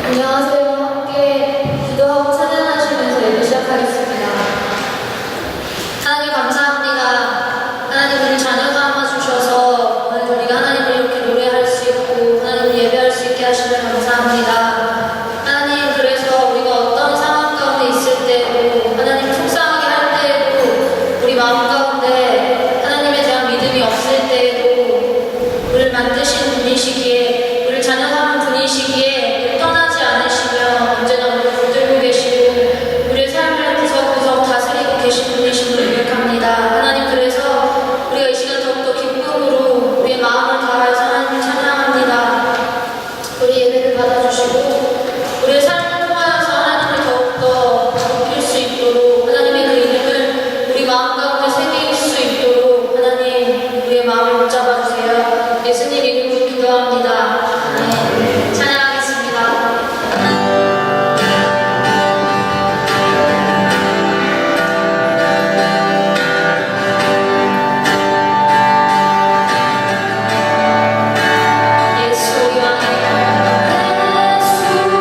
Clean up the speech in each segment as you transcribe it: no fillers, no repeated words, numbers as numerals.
안녕하세요. 함께 기도하고 찬양하시면서 예배 시작하겠습니다. 하나님 감사합니다. 하나님 우리 자녀 삼아 주셔서 오늘 우리가 하나님을 이렇게 노래할 수 있고 하나님을 예배할 수 있게 하시면 감사합니다. 하나님 그래서 우리가 어떤 상황 가운데 있을 때도 하나님 속상하게 할 때에도 우리 마음 가운데 하나님에 대한 믿음이 없을 때에도 우리를 만드신 분이시기에 우리를 자녀 삼은 분이시기에 떠나지 않으시며 언제나 우리를 붙들고 계시고 우리의 삶을 구석구석 다스리고 계신 분이심을 고백합니다. 하나님 그래서 우리가 이 시간 더욱더 기쁨으로 우리의 마음을 다하여서 하나님을 찬양합니다. 우리 예배를 받아주시고 우리의 삶을 통하여서 하나님을 더욱더 높일 수 있도록 하나님의 그 이름을 우리 마음 가운데 새길 수 있도록 하나님 우리의 마음을 붙잡아 주세요. 예수님 이름으로 기도합니다. 아멘. 찬양하겠습니다. 예수 영광 예수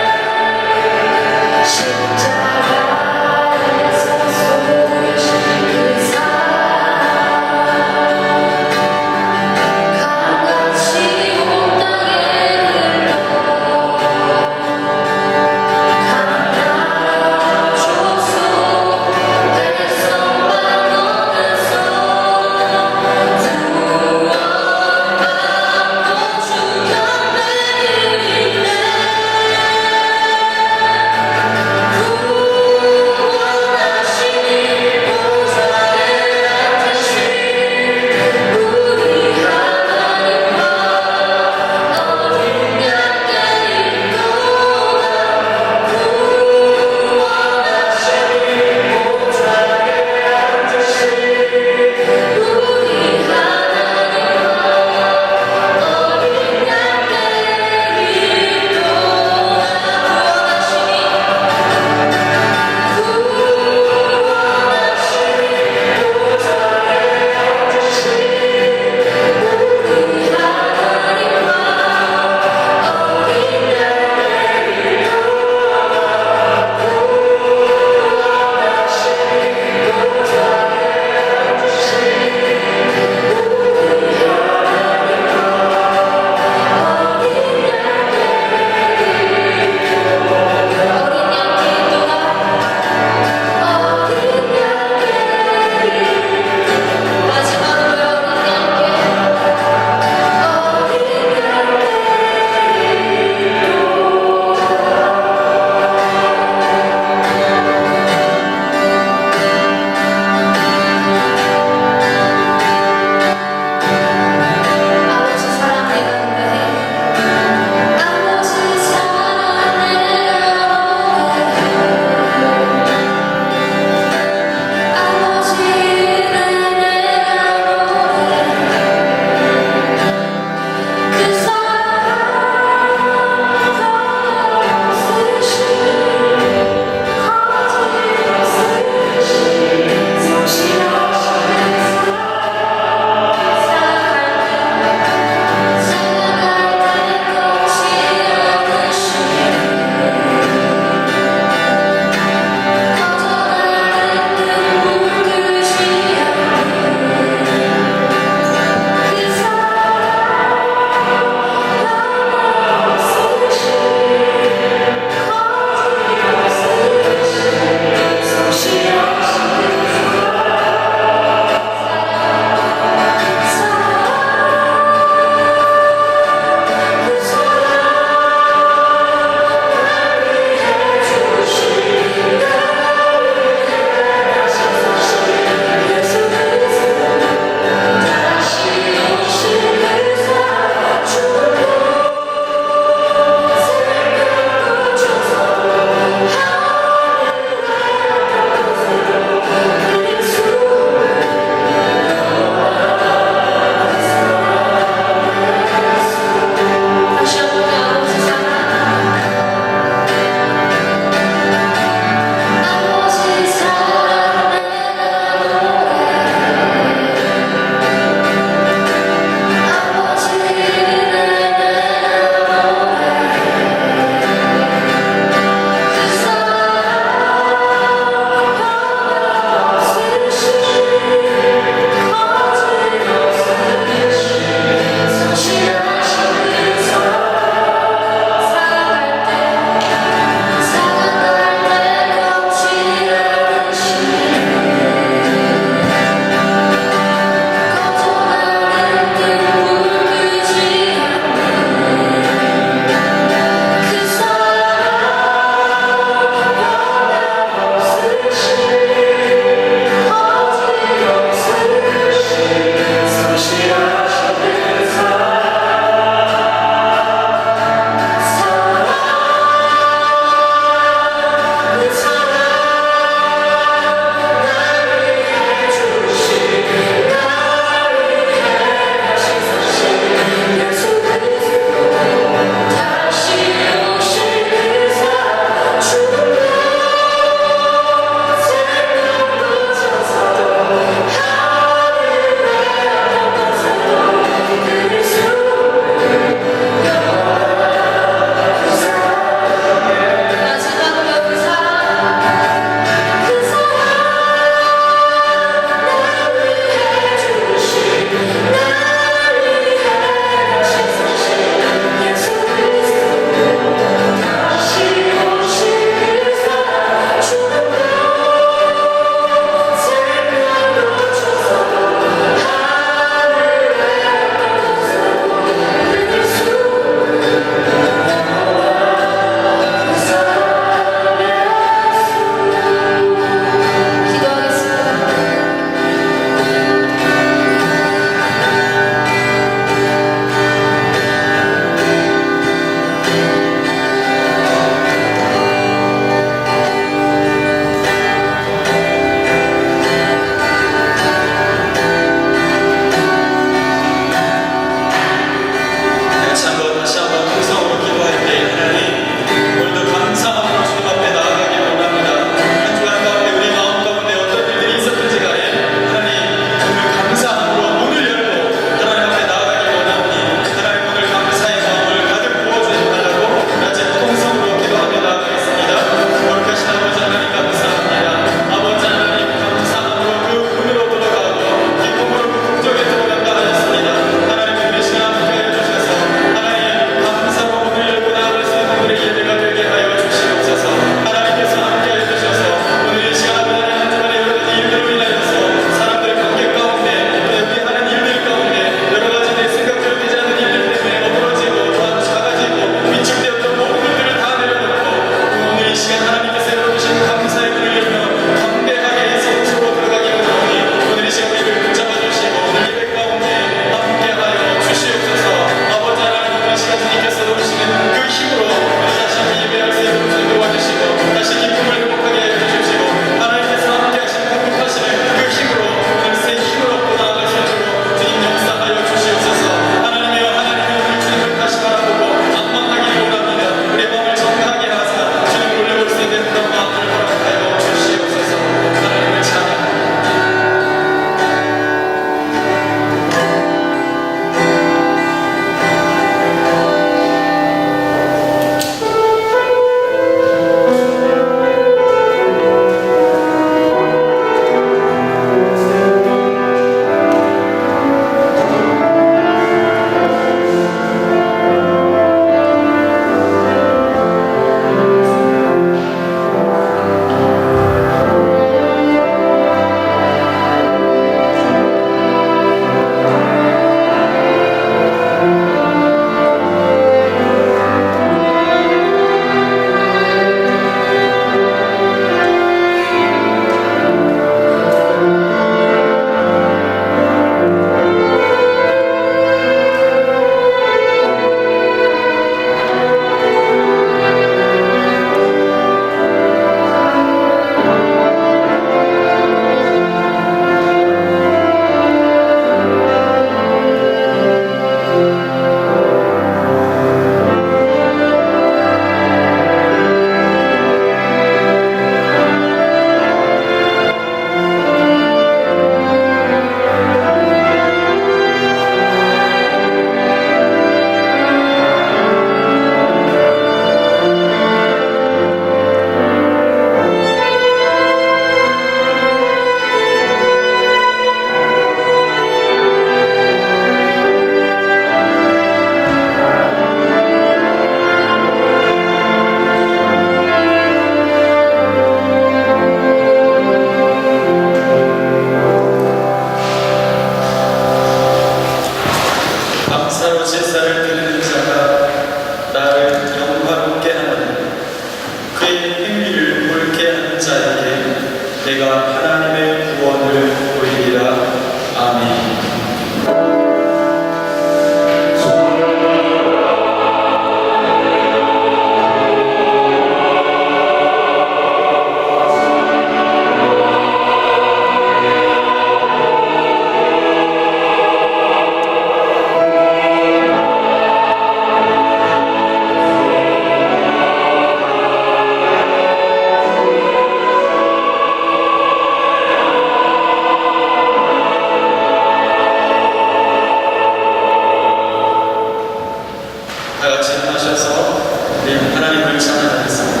하나님을 찬양하겠습니다.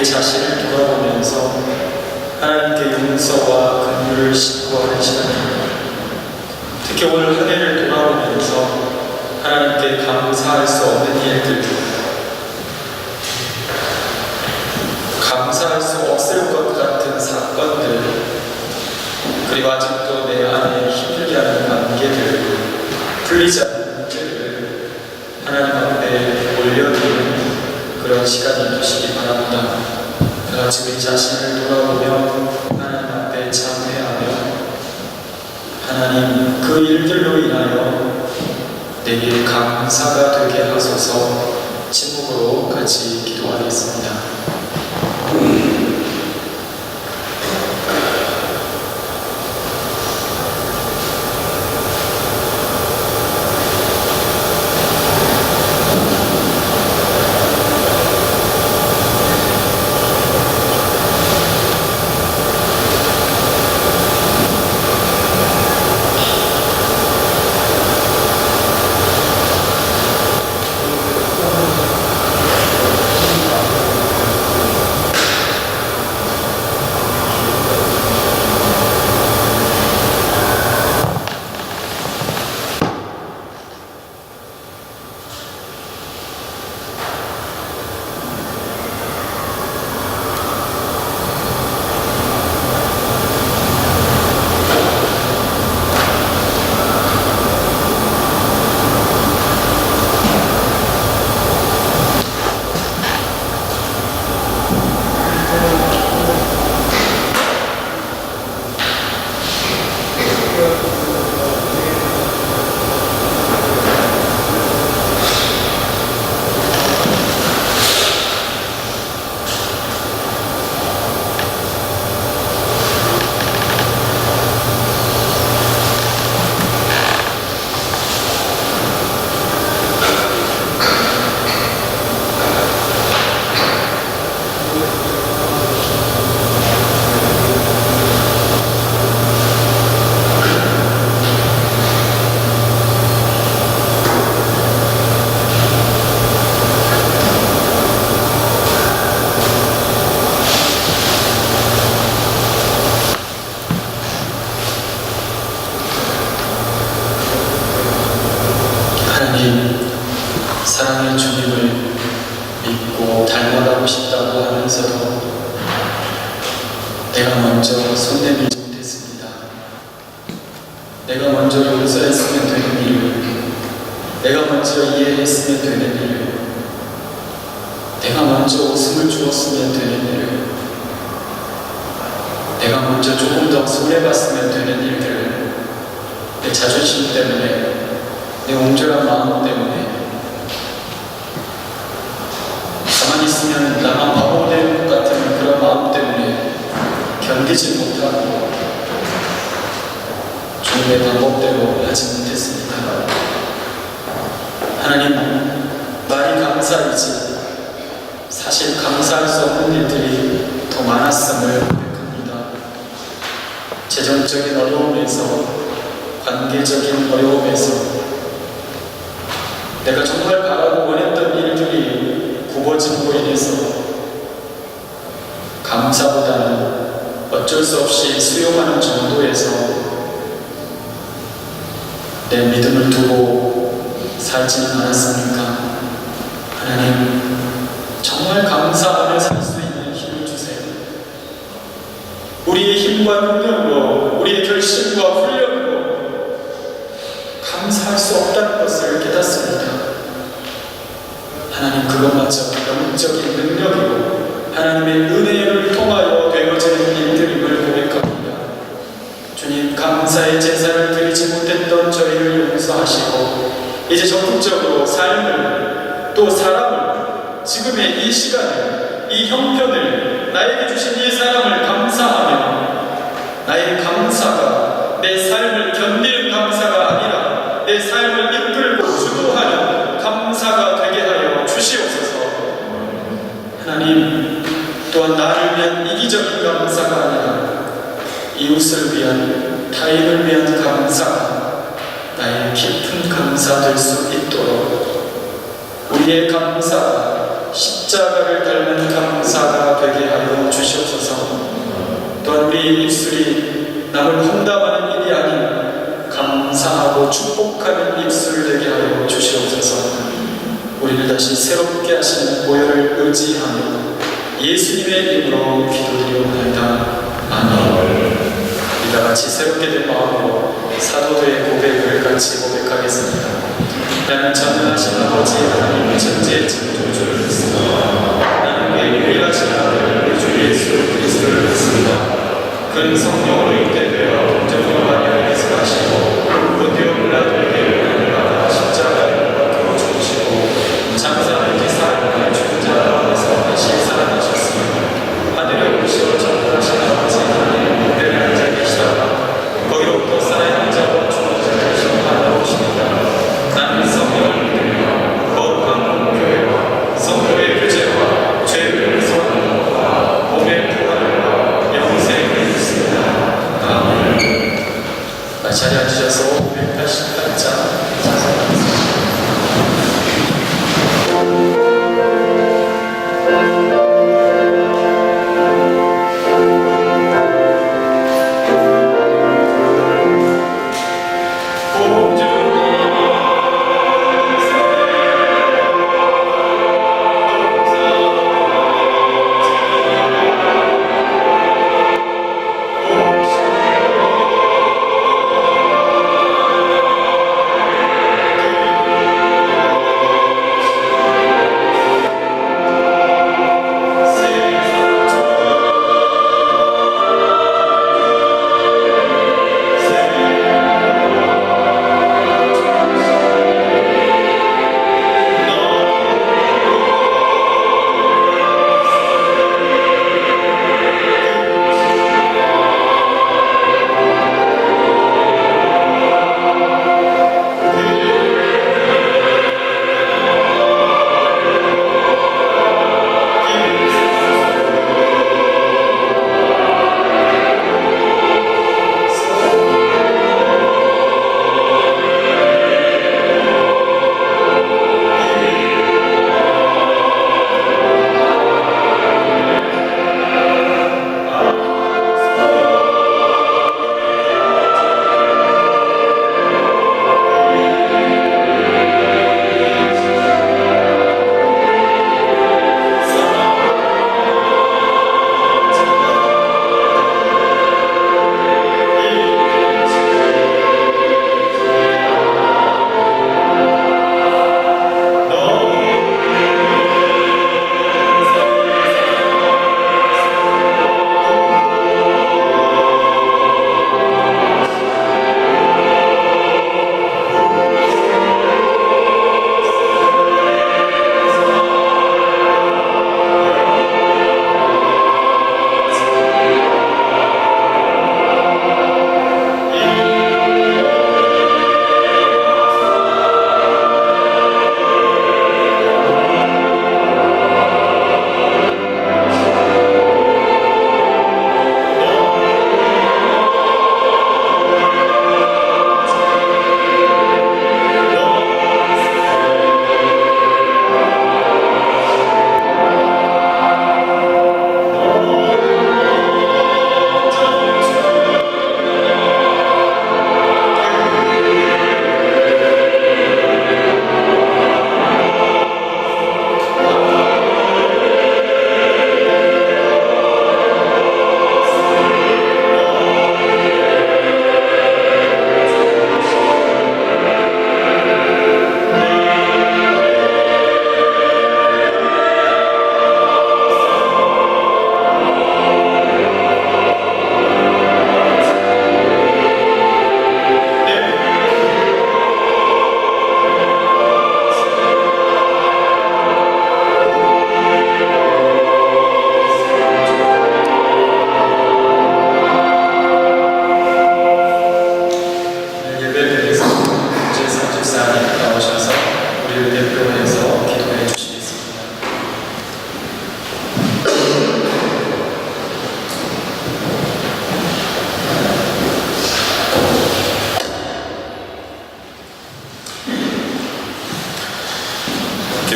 자신을 돌아보면서 하나님께 용서와 긍휼을 신고하는 시간입니다. 특히 오늘 한 해를 돌아보면서 하나님께 감사할 수 없는 일들, 감사할 수 없을 것 같은 사건들, 그리고 아직도 내 안에 힘들게 하는 관계들, 풀리지 않는 문제를 하나님 앞에 올려드리는 그런 시간이 되시기 바랍니다. 다같이 우리 자신을 돌아보며 하나님 앞에 참회하며 하나님 그 일들로 인하여 내게 감사가 되게 하소서 침묵으로 같이 기도하겠습니다. 하나님, 사랑의 주님을 믿고 닮아가고 싶다고 하면서도 내가 먼저 손 내밀지 못했습니다. 내가 먼저 용서했으면 되는 일, 내가 먼저 이해했으면 되는 일, 내가 먼저 웃음을 주었으면 되는 일, 내가 먼저 조금 더 손해봤으면 되는 일들을 내 자존심 때문에, 내 온전한 마음 때문에, 가만히 있으면 나만 바보 될 것 같은 그런 마음 때문에 견디지 못하고 주님의 방법대로 하지 못했습니다. 하나님, 말이 감사이지 사실 감사할 수 없는 일들이 더 많았음을 고백합니다. 재정적인 어려움에서, 관계적인 어려움에서, 내가 정말 바라고 원했던 일들이 굽어짐으로 인해서 감사보다는 어쩔 수 없이 수용하는 정도에서 내 믿음을 두고 살지는 않았습니까? 하나님, 정말 감사하며 살 수 있는 힘을 주세요. 우리의 힘과 능력으로, 우리의 결심과 훈련으로 감사할 수 없다는 것을 깨닫습니다. 하나님, 그것마저 영적인 능력이고 하나님의 은혜를 통하여 되어지는 일들임을 고백합니다. 주님, 감사의 제사를 드리지 못했던 저희를 용서하시고 이제 적극적으로 삶을, 또 사람을, 지금의 이 시간을, 이 형편을, 나에게 주신 이 사랑을 감사하며 나의 감사가 내 삶을 견디는 감사가 아니라 내 삶을 이끌고 주도하는 감사가 되게 하여 주시옵소서. 하나님, 또한 나를 위한 이기적인 감사가 아니라 이웃을 위한, 타인을 위한 감사가 나의 깊은 감사 될 수 있도록 우리의 감사가 십자가를 닮은 감사가 되게 하여 주시옵소서. 또한 우리 입술이 남을 험담하는 일이 아닌 감사하고 축복하는 입술 되게 하여 주시옵소서. 우리를 다시 새롭게 하시는 보혈을 의지하며 예수님의 이름으로 기도드리옵나이다. 아멘. 우리가 같이 새롭게 된 마음으로 사도들의 고백을 같이 고백하겠습니다. 나는 전능하신 아버지 하나님의 전지의 창조주를 믿습니다. 나는 그의 유일하신 아들 우리 주 예수 그리스도를 믿습니다. 그는 성령으로 잉태되어 본적으로 마리아에게서 나시고 본디오 빌라도에게 고난을 받아 십자가에 못 박혀 죽으시고 장사하는 기사를 죽은 자 가운데서 다시 살아나셨습니다. 하늘에 오시어 전능하신 아버지 하나님의 무대를 앉아 계시다가 거기로부터 살아있는 자와 죽은 자를 심판하러 오십니다. 나는 성령을 믿으며 거룩한 교회와 성도의 교제와 죄를 소하는 것과 몸의 부활과 영생을 믿습니다. 아멘. 자리에 앉으셔서 588장 자세하겠습니다.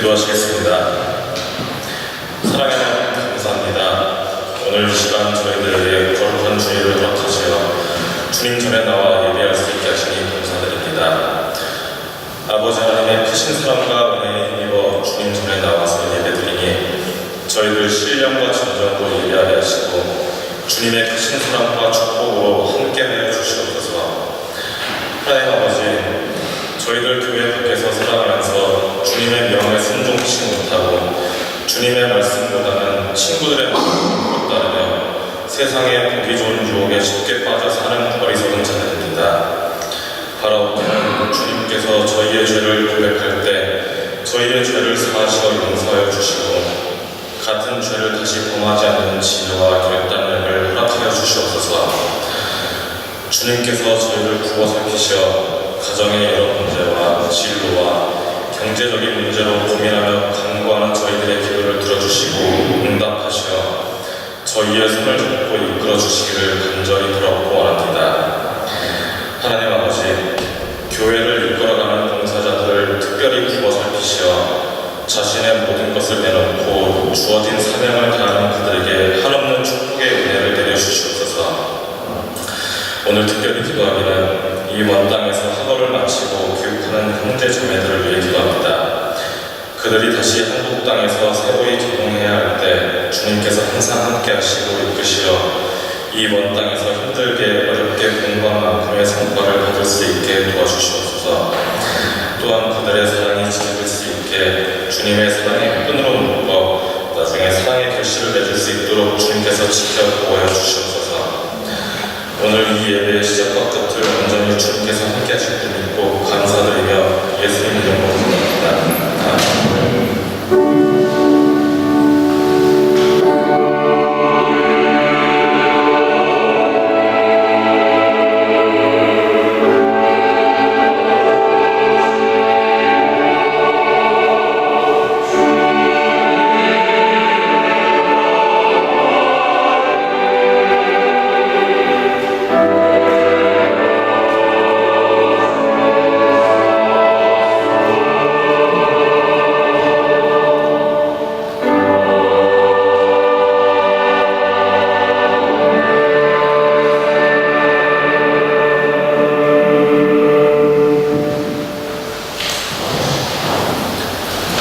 기도하시겠습니다. 사랑의 하나님 감사합니다. 오늘 이 시간 저희들에게 거룩한 주일을 허락하시어 주님 전에 나와 예배할 수 있게 하시니 감사드립니다. 아버지 하나님의 크신 사랑과 은혜에 힘입어 주님 전에 나와서 예배드리니 저희들 신령과 진정으로 예배하게 하시고 주님의 크신 사랑과 축복으로 함께 하여 주시옵소서. 하나님 아버지, 저희들 교회 밖에서 살아가면서 주님의 명에 순종치 못하고 주님의 말씀보다는 친구들의 말씀을 따르며 세상의 보기 좋은 유혹에 쉽게 빠져 사는 어리석은 자들입니다. 바라옵기는 주님께서 저희의 죄를 고백할 때 저희의 죄를 사하시어 용서하여 주시고 같은 죄를 다시 범하지 않는 지혜와 결단력을 허락하여 주시옵소서. 주님께서 저희를 구워 살피시어 가정의 여러 문제와 진로와 경제적인 문제로 고민하며 간구하는 저희들의 기도를 들어주시고 응답하시어 저희의 손을 잡고 이끌어 주시기를 간절히 부럽고 원합니다. 하나님 아버지, 교회를 이끌어가는 봉사자들을 특별히 구워 살피시어 자신의 모든 것을 내놓고 주어진 사명을 다하는 그들에게 한없는 축복의 은혜를 내려주시옵소서. 오늘 특별히 기도하기는 이 먼 땅에서 학업을 마치고 교육하는 형제 자매들을 위해 기도합니다. 그들이 다시 한국 땅에서 새로이 적응해야 할 때 주님께서 항상 함께 하시고 이끄시어 이 먼 땅에서 힘들게 어렵게 공부한 만큼의 성과를 받을 수 있게 도와주시옵소서. 또한 그들의 사랑이 지킬 수 있게 주님의 사랑의 끈으로 묶어 나중에 사랑의 결실을 맺을 수 있도록 주님께서 지켜 보호해 주시옵소서. 오늘 이 예배의 시작과 끝을 온전히 주님께서 함께 하실 줄 믿고 감사드리며 예수님 이름으로 기도합니다. 아멘.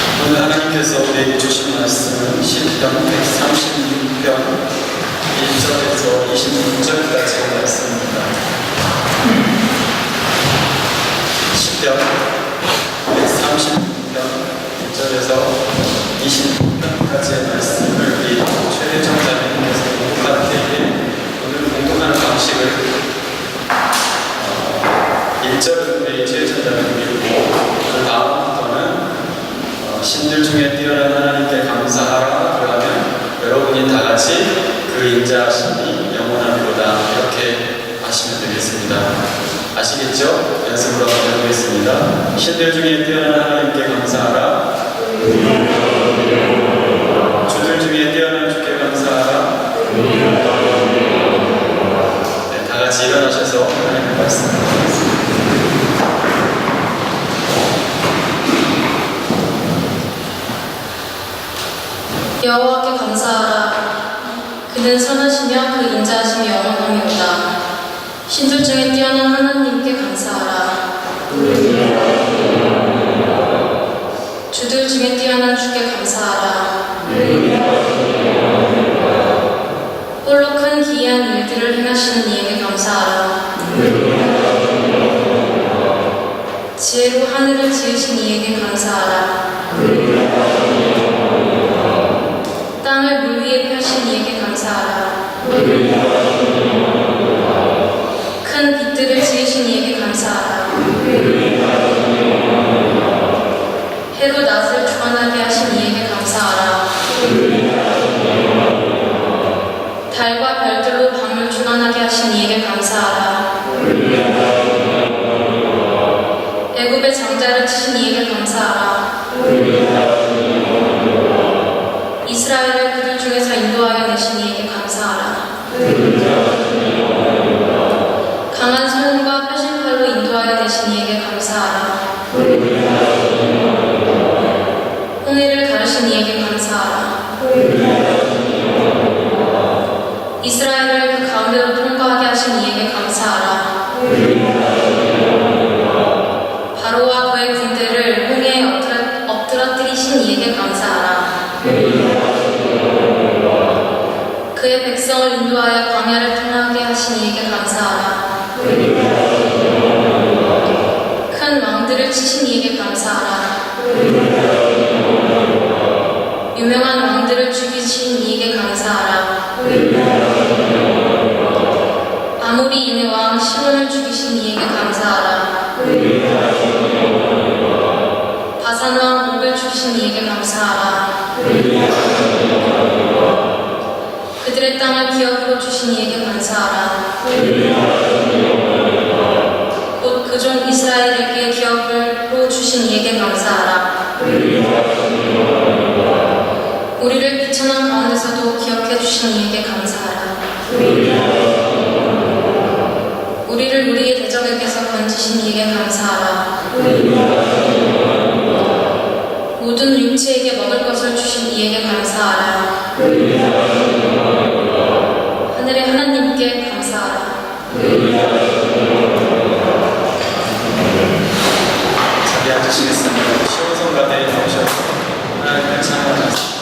우리에게 주신 말씀은 시편 136편 1절에서 26절까지의 말씀입니다. 시편 136편 1절에서 26편까지의 말씀을 우리 최혜정 자매님께서 공독할 때에 오늘 공독하는 방식을 1절은 우리 최혜정 자매님 읽고 그 다음부터는 신들 중에 뛰어난 하나님께 감사하라. 그러면 여러분이 다 같이 그 인자하심이 영원하리로다 이렇게 하시면 되겠습니다. 아시겠죠? 연습으로 한번 해보겠습니다. 신들 중에 뛰어난 하나님께 감사하라. 주들 중에 뛰어난 주께 감사하라. 네, 다 같이 일어나셔서 하나님의 말씀을 드리겠습니다. 여호와께 감사하라. 그는 선하시며 그 인자하심이 영원함이로다. 신들 중에 뛰어난 하나님께 감사하라. 주들 중에 뛰어난 주께 감사하라. 홀로 큰 기이한 일들을 행하시는 이에게 감사하라. 지혜로 하늘을 지으신 이에게 감사하라. 땅을 물 위에 펴신 이에게 감사하라. 큰 빛들을 지으신 이에게 감사하라. 해로 낮을 주관하게 하신 이에게 감사하라. 달과 별들로 밤을 주관하게 하신 이에게 감사하라. 애굽의 장자를 치신 이에게 감사하라. 이스라엘을 그들 중에서 인도하여 내신 이에게 감사하라. 강한 손과 펴신 팔로 인도하여 내신 이에게 감사하라. 백성을 인도하여 광야를 통하게 하신 이에게 감사하라. 큰 왕들을 치신 이에게 감사하라. 유명한 왕들을 죽이신 이에게 감사하라. 아모리 인의 왕 시몬을 죽이신 이에게 감사하라. 바산 왕 옥을 죽이신 이에게 감사하라. 그들의 땅을 기업으로 주신 이에게 감사하라. 곧 그 종 이스라엘에게 기업으로 주신 이에게 감사하라. 우리를 비천한 가운데서도 기억해 주신 이에게 감사하라. 우리를 우리의 대적에게서 건지신 이에게 감사하라. 모든 육체에게 먹을 것을 주신 이에게 감사하라. 하늘의 하나님께 감사하라. 자리 앉으시겠습니다. 시온성가대에 나오셔서 하나님을 찬양하셨습니다.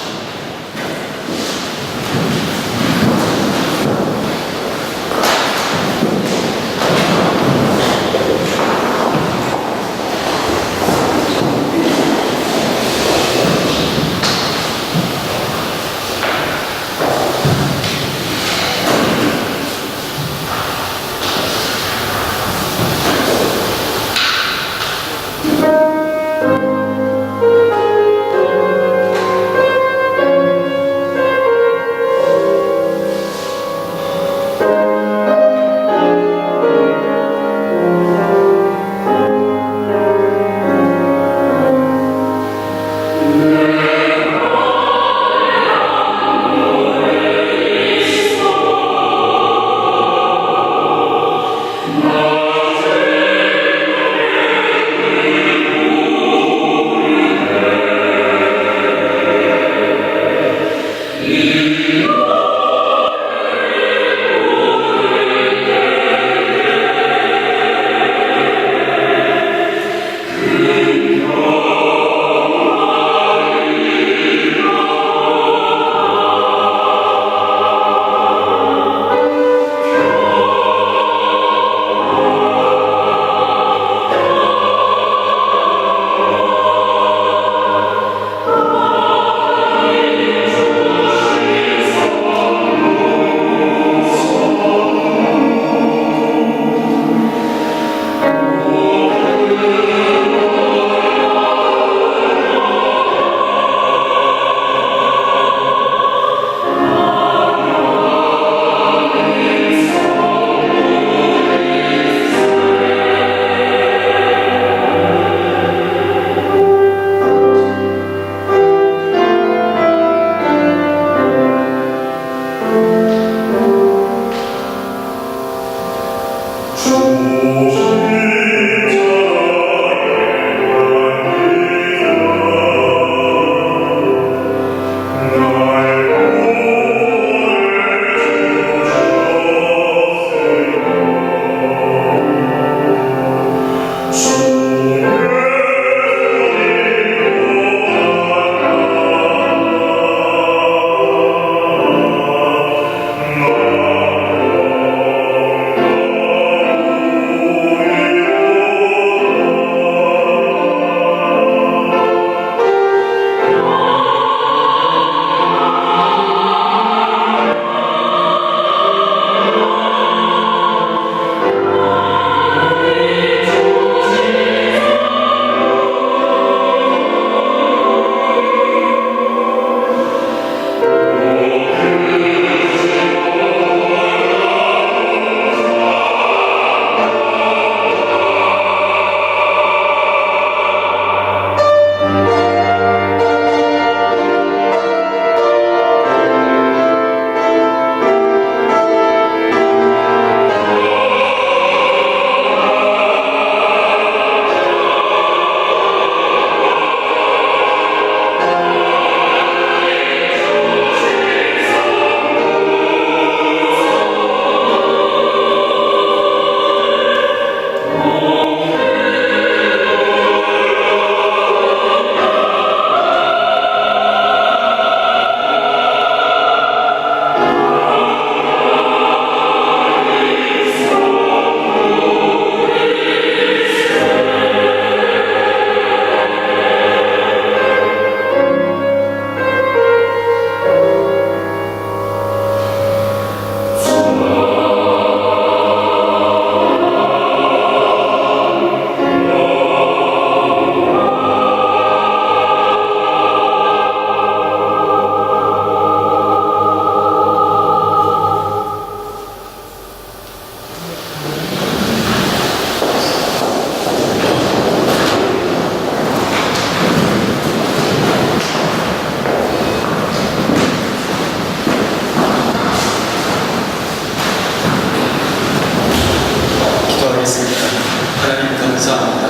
감사합니다.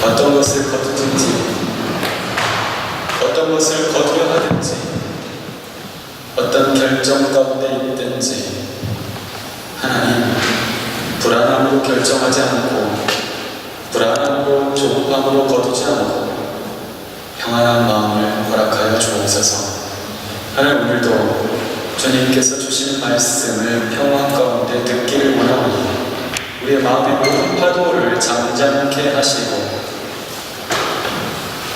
어떤 것을 거두든지, 어떤 것을 거두려 하든지, 어떤 결정 가운데 있든지, 하나님, 불안함으로 결정하지 않고, 불안함으로 조급함으로 거두지 않고, 평안한 마음을 허락하여 주옵소서. 하나님, 오늘도 주님께서 주시는 말씀을 평안 가운데 듣기를 원하오니, 우리의 마음의 모든 파도를 잠잠케 하시고,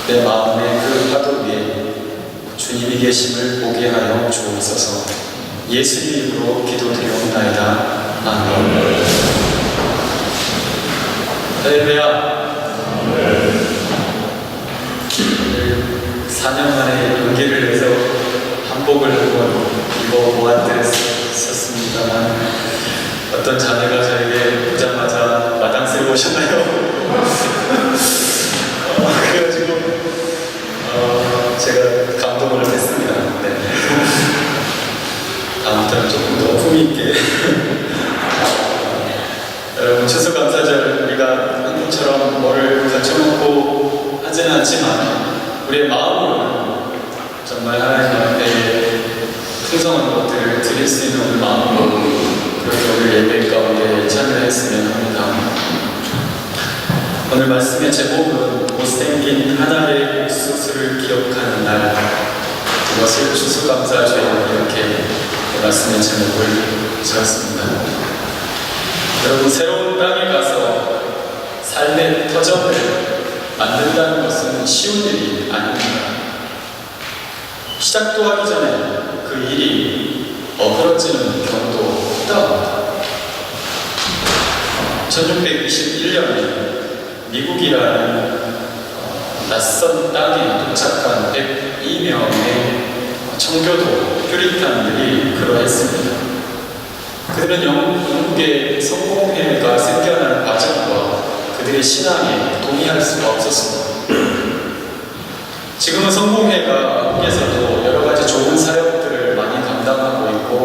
내 마음의 그 파도 위에 주님이 계심을 보게 하여 주옵소서. 예수 이름으로 기도드리옵나이다. 아멘. 할렐루야. 4년 만에 용기를 내서 한복을 한번 입어보았었습니다만, 어떤 자매가 저에게 보자마자 마당새로 오셨나요? 그래가지고 제가 감동을 했습니다. 네. 다음부터는 조금 더 품위있게 여러분, 추수감사절 우리가 한국처럼 뭐를 갖춰놓고 하지는 않지만 우리의 마음으로는 정말 하나님 앞에 풍성한 것들을 드릴 수 있는 마음으로 그렇게 오늘 예배 가운데 참여했으면 합니다. 오늘 말씀의 제목은 못생긴 하나의 옥수수를 기억하는 날, 이것을 추수감사주에 이렇게 말씀의 제목을 지었습니다. 여러분, 새로운 땅에 가서 삶의 터전을 만든다는 것은 쉬운 일이 아닙니다. 시작도 하기 전에 그 일이 어그러지는 경우도 있다. 1621년에 미국이라는 낯선 땅에 도착한 102명의 청교도 퓨리탄들이 그러했습니다. 그들은 영국의 성공회가 생겨나는 과정과 그들의 신앙에 동의할 수가 없었습니다. 지금은 성공회가 한국에서도 여러 가지 좋은 사역들을 많이 감당하고 있고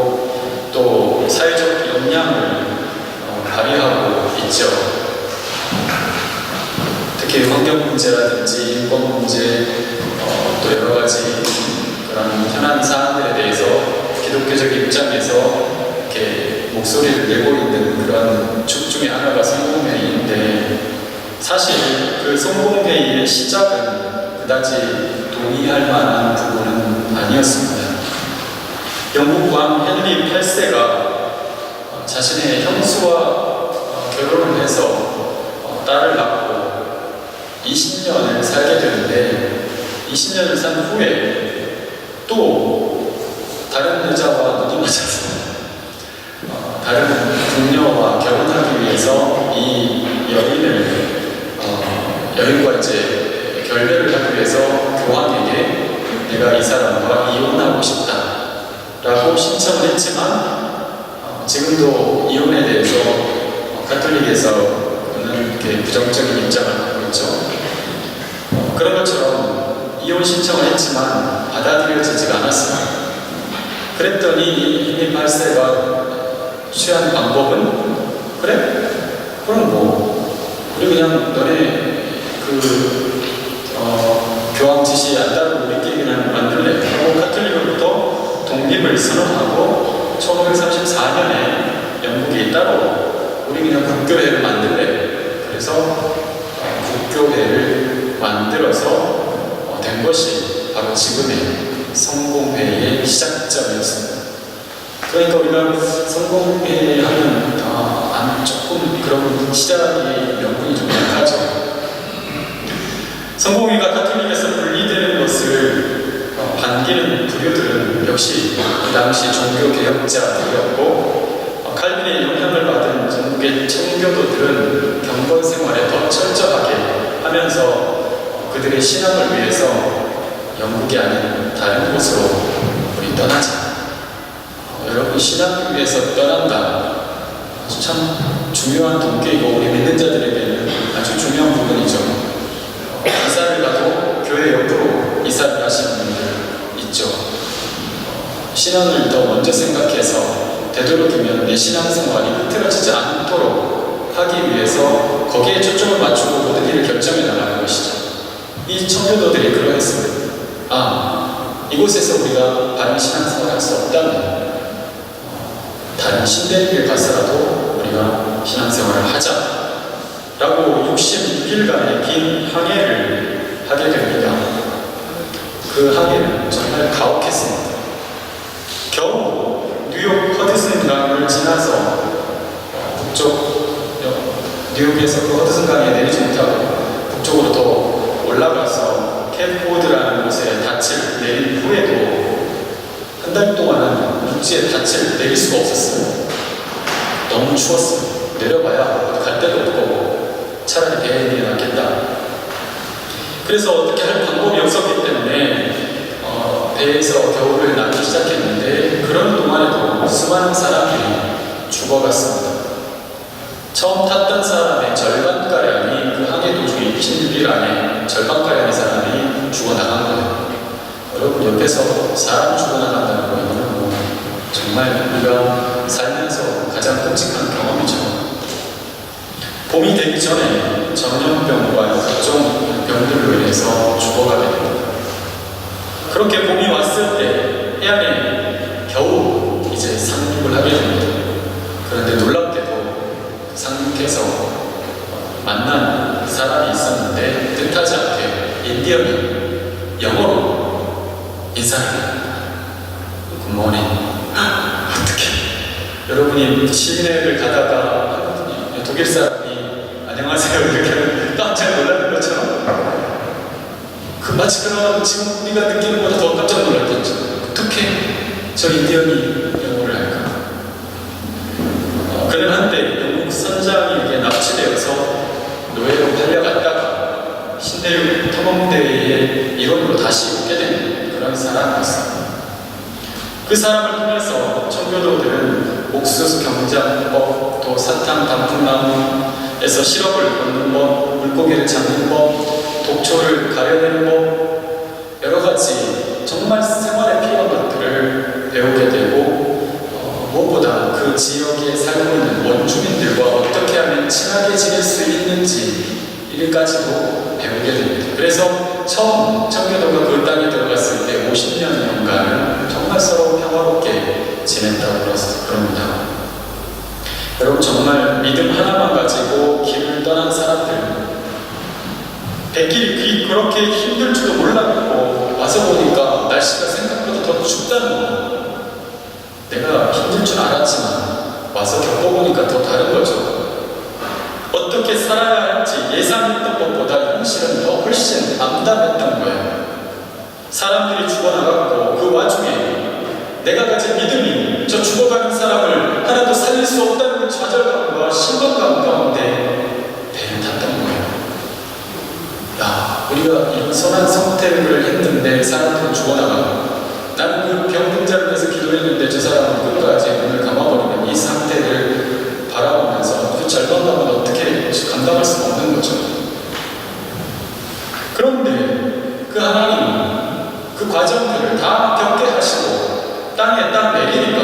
또 사회적 역량을 발휘하고 있죠. 특히 환경 문제라든지 인권 문제, 또 여러 가지 그런 현안 사안들에 대해서 기독교적 입장에서 이렇게 목소리를 내고 있는 그런 축 중에 하나가 성공회의인데, 사실 그 성공회의의 시작은 그다지 동의할 만한 부분은 아니었습니다. 영국 왕 헨리 8세가 자신의 형수와 결혼을 해서 딸을 낳고 20년을 살게 되는데, 20년을 산 후에 또 다른 여자와 눈이 맞아서 다른 궁녀와 결혼하기 위해서 이 여인과 이제 결례를 하기 위해서 교황에게 내가 이 사람과 이혼하고 싶다 라고 신청을 했지만, 지금도 이혼에 대해서 가톨릭에서는 이렇게 부정적인 입장을 갖고 있죠. 그런 것처럼 이혼 신청을 했지만 받아들여지지가 않았습니다. 그랬더니 이 헨리 8세가 취한 방법은, 그래? 그럼 뭐 우리 그냥 너네 교황 지시 안 따르고 우리끼리 그냥 만들래 하고 가톨릭으로부터 독립을 선언하고 1534년에 영국이 따로 우리 그냥 국교회를 만들래. 그래서 국교회를 만들어서 된 것이 바로 지금의 성공회의의 시작점이었습니다. 그러니까 우리가 성공회의 하면 조금 그런 시작의 명분이 좀 약하죠. 성공회가 가톨릭에서 분리되는 것을 반기는 부류들은 역시 그 당시 종교개혁자들이었고, 칼빈의 영향을 받은 전국의 청교도들은 경건 생활에 더 철저하게 하면서 그들의 신앙을 위해서 영국이 아닌 다른 곳으로 우리 떠나자. 여러분, 신앙을 위해서 떠난다. 아주 참 중요한 동기이고 우리 믿는 자들에게는 아주 중요한 부분이죠. 이사를 가도 교회 옆으로 이사를 하시는 분들 있죠. 신앙을 더 먼저 생각해서 되도록이면 내 신앙생활이 흐트러지지 않도록 하기 위해서 거기에 초점을 맞추고 모든 일을 결정해 나가는 것이죠. 이 청교도들이 그러했습니다. 이곳에서 우리가 바른 신앙생활을 할 수 없다면 다른 신대륙에 가서라도 우리가 신앙생활을 하자 라고 66일간의 긴 항해를 하게 됩니다. 그 항해는 정말 가혹했습니다. 겨우 뉴욕 허드슨 강을 지나서 북쪽 뉴욕에서 그 허드슨 강에 내리지 못하고 북쪽으로 더 올라가서 캠포드라는 곳에 닻을 내린 후에도 한 달 동안은 육지에 닻을 내릴 수가 없었어요. 너무 추웠어요. 내려봐야 갈 데도 없고 차라리 배에 있는 게 낫겠다. 그래서 어떻게 할 방법이 없었기 때문에 배에서 겨울을 나기 시작했는데 그런 동안에도 수많은 사람들이 죽어갔습니다. 처음 탔던 사람의 절반가량이 그 항해 도중에 26일 안에 절반가량의 사람이 죽어나간 거예요. 여러분 옆에서 사람 죽어나간다는 거는 정말 우리가 살면서 가장 끔찍한 경험이죠. 봄이 되기 전에 전염병과 각종 병들로 인해서 죽어가게 됩니다. 그렇게 봄이 왔을 때 해안에 겨우 이제 상륙을 하게 됩니다. 그런데 놀랍게도 상륙해서 만난 사람이 있었는데 뜻하지 않게 인디언이 영어로 인사를 해요. 굿모닝. 어떻게 여러분이 시내를 가다가 하거든요. 독일 사람이 안녕하세요 이렇게 하면 깜짝 놀라는 것처럼 마치 그런 지금 우리가 느끼는 것보다 더 깜짝 놀랐겠죠. 어떻게 저 인디언이 영어를 할까? 그는 한때 영국 선장에게 납치되어서 노예로 팔려갔다가 신대륙 탐험대회의 일원으로 다시 오게 된 그런 사람이었어요. 그 사람을 통해서 청교도들은 옥수수 경작법, 또 사탕 단풍나무에서 시럽을 걷는 법, 물고기를 잡는 법, 독초를 가려내는 법, 여러 가지 정말 생활에 필요한 것들을 배우게 되고 무엇보다 그 지역에 살고 있는 원주민들과 어떻게 하면 친하게 지낼 수 있는지 일까지도 배우게 됩니다. 그래서 처음 청교도가 그 땅에 들어갔을 때 50년간은 정말 서로 평화롭게 지냈다고 그럽니다. 여러분 정말 믿음 하나만 가지고 길을 떠난 사람들 백길이 그렇게 힘들 줄도 몰랐고 와서 보니까 날씨가 생각보다 더 춥다는 거. 내가 힘들 줄 알았지만 와서 겪어보니까 더 다른 거죠. 어떻게 살아야 할지 예상했던 것보다 현실은 더 훨씬 암담했던 거예요. 사람들이 죽어나갔고 그 와중에 내가 가진 믿음이 저 죽어가는 사람을 하나도 살릴 수 없다는 좌절감과 실망감 가운데 배를 탔던 거예요. 우리가 이런 선한 선택을 했는데 사람들은 죽어나가고 나는 그 병든자를 위해서 기도했는데 저 사람은 끝까지 눈을 감아버리면 이 상태를 바라보면서 그 절망감은 어떻게 감당할 수가 없는 거죠. 그런데 그 하나님은 그 과정들을 다 겪게 하시고 땅에 딱 내리니까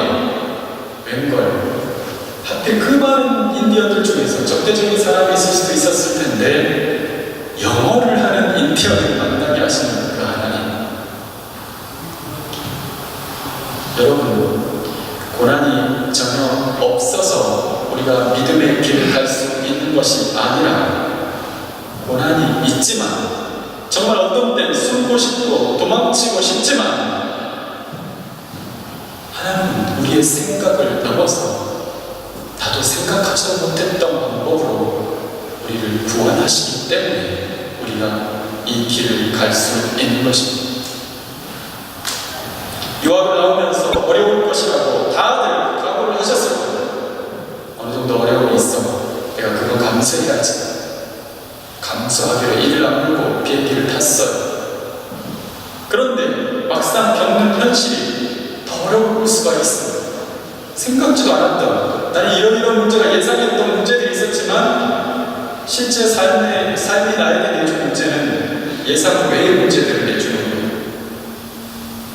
웬걸 하필 그 많은 인디언들 중에서 적대적인 사람이 있을 수도 있었을 텐데 영어를 하는 인디언을 만나게 하시는 그 하나님. 여러분 고난이 전혀 없어서 우리가 믿음의 길을 갈 수 있는 것이 아니라 고난이 있지만 정말 어떤 때는 숨고 싶고 도망치고 싶지만 하나님은 우리의 생각을 넘어서 나도 생각하지도 못했던 방법으로 우리를 구원하시기 때문에 우리가 이 길을 갈 수 있는 것입니다. 유학을 나오면서 어려울 것이라고 다들 각오를 하셨을 거예요. 어느 정도 어려움이 있어 내가 그거 감수해야지. 감수하기로 이를 악물고 비행기를 탔어요. 그런데 막상 겪는 현실이 더 어려울 수가 있어요. 생각지도 않았던 나는 이런 문제가 예상했던 문제들이 있었지만 실제 삶이 나에게 내준 문제는 예상 외의 문제들을 내주는 거예요.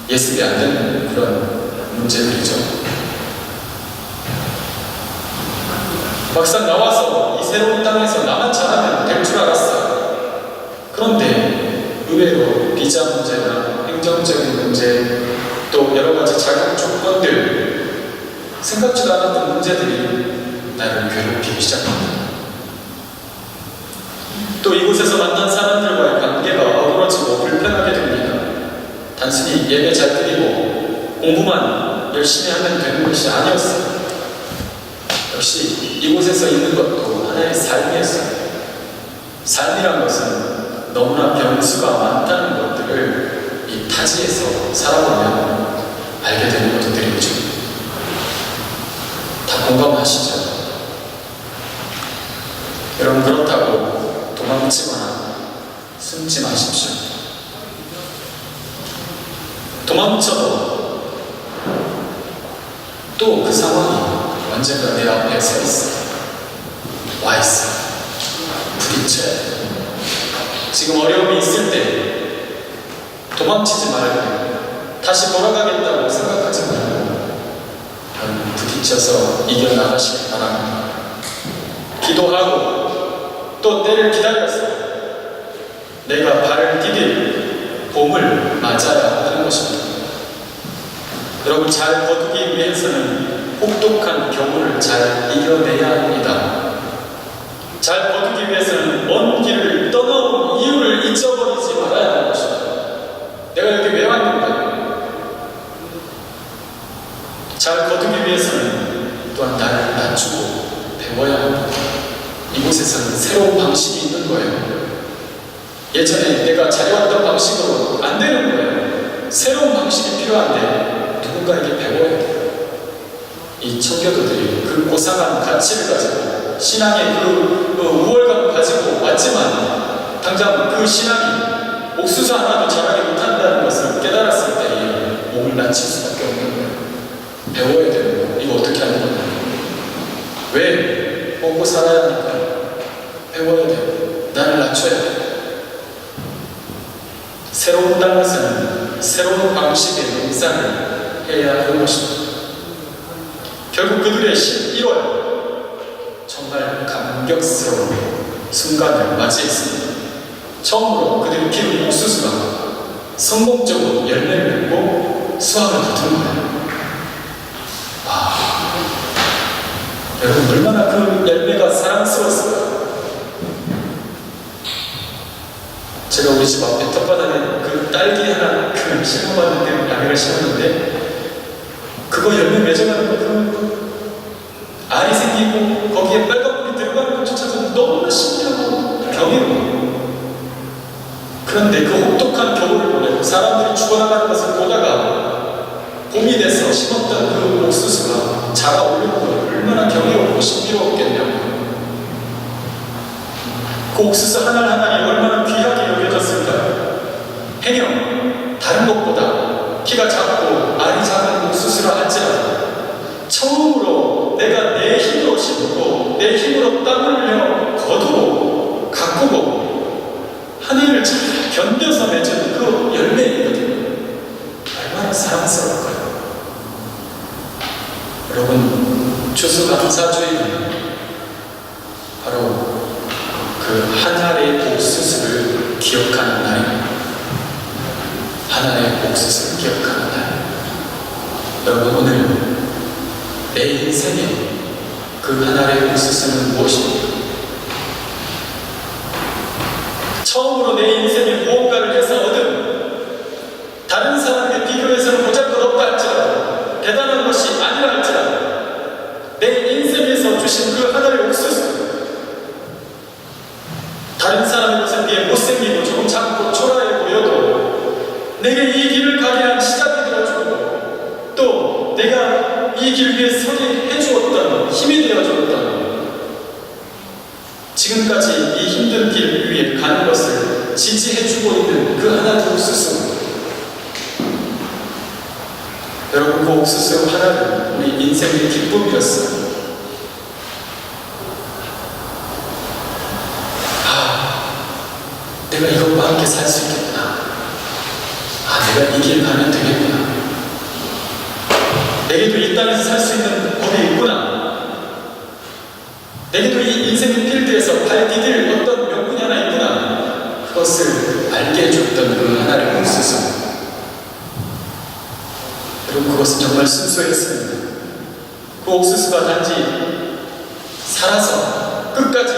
예습이 안 되는 그런 문제들이죠. 막상 나와서 이 새로운 땅에서 나만 잘하면 될 줄 알았어요. 그런데 의외로 비자 문제나 행정적인 문제, 또 여러 가지 자격 조건들, 생각지도 않았던 문제들이 나를 괴롭히기 시작합니다. 또 이곳에서 만난 사람들과의 관계가 어그러지고 불편하게 됩니다. 단순히 예배 잘 드리고 공부만 열심히 하면 되는 것이 아니었어요. 역시 이곳에서 있는 것도 하나의 삶이었어요. 삶이란 것은 너무나 변수가 많다는 것들을 이 타지에서 살아보면 알게 되는 것들이죠. 다 공감하시죠? 여러분, 그렇다고 도망치거나 숨지 마십시오. 도망쳐도 또 그 상황이 언젠가 내 앞에 서 있어. 와 있어. 부딪혀야 돼. 지금 어려움이 있을 때 도망치지 말고 다시 돌아가겠다고 생각하지 말고 부딪혀서 이겨나가시기 바랍니다. 기도하고 또 때를 기다렸어. 내가 발을 디딜 봄을 맞아야 하는 것입니다. 여러분, 잘 거두기 위해서는 혹독한 겨울을 잘 이겨내야 합니다. 잘 거두기 위해서는 먼 길을 떠나온 이유를 잊어버리지 말아야 하는 것입니다. 내가 여기 왜 왔는가? 잘 거두기 위해서는 또한 나를 낮추고 배워야 합니다. 이곳에서는 새로운 방식이 있는 거예요. 예전에 내가 잘해왔던 방식으로 안 되는 거예요. 새로운 방식이 필요한데 누군가에게 배워야 돼요. 이 청교도들이 그 고상한 가치를 가지고 신앙의 그 우월감을 가지고 왔지만 당장 그 신앙이 옥수수 하나도 자라지 못한다는 것을 깨달았을 때에 몸을 낮출 수밖에 없는 거예요. 배워야 되는 거예요. 이거 어떻게 하는 거냐? 왜? 먹고 살아야 하니까 배워야 돼요. 나를 낮춰야 돼요. 새로운 땅에서는 새로운 방식의 농사를 해야 하는 것입니다. 결국 그들의 11월 정말 감격스러운 순간을 맞이했습니다. 처음으로 그들이 키운 옥수수가 성공적으로 열매를 맺고 수확을 거둔 거예요. 와, 여러분, 얼마나 그 열매가 사랑스러웠어요. 제가 우리 집 앞에 텃바닥에 그 딸기 하나 심어봤는데, 야매를 심었는데 그거 열매 맺어가는 거, 알이 생기고 거기에 빨간불이 들어가는 것조차도 너무나 신기하고 경이로워요. 그런데 그 혹독한 겨울을 보내고 사람들이 죽어나가는 것을 보다가 봄이 돼서 심었던 그 옥수수가 자라오는 거 얼마나 경이롭고 신비로웠겠냐고요. 그 옥수수 하나하나가 얼마나 귀하게 여겨졌을까요? 행여 다른 것보다 키가 작고 알이 작은 옥수수라 할지라도 처음으로 내가 내 힘으로 심고 내 힘으로 땀을 흘려 거두고 가꾸고 하늘을 잘 견뎌서 맺은 그 열매이거든요. 얼마나 사랑스러울까요? 여러분, 추수감사주일은 바로 그 한 알의 옥수수를 기억하는 날입니다. 한 알의 옥수수를 기억하는 날. 여러분, 오늘 내 인생의 그 한 알의 옥수수는 무엇입니까? 처음으로 내 인생에 무언가를 해서 얻은, 다른 사람에 비교해서는 보잘것없다 할지라도, 대단한 것이 아니라 할지라도 내 인생에서 주신 그 한 알의 옥수수, 다른 사람의 것에 비해 못생기고 조금 작고 초라해 보여도 내게 이 길을 가게 한 시작이 되어주고, 또 내가 이 길 위에 서게 해주었던 힘이 되어주었던, 지금까지 이 힘든 길 위에 가는 것을 지지해주고 있는 그 하나의 옥수수. 여러분, 그 옥수수 하나는 우리 인생의 기쁨이었어요. 내가 이것과 함께 살 수 있겠구나. 내가 이 길 가면 되겠구나. 내게도 이 땅에서 살 수 있는 법이 있구나. 내게도 이 인생의 필드에서 발 디딜 어떤 명분이 하나 있구나. 그것을 알게 해줬던 그 하나의 옥수수. 여러분, 그것은 정말 순수했습니다. 그 옥수수가 단지 살아서 끝까지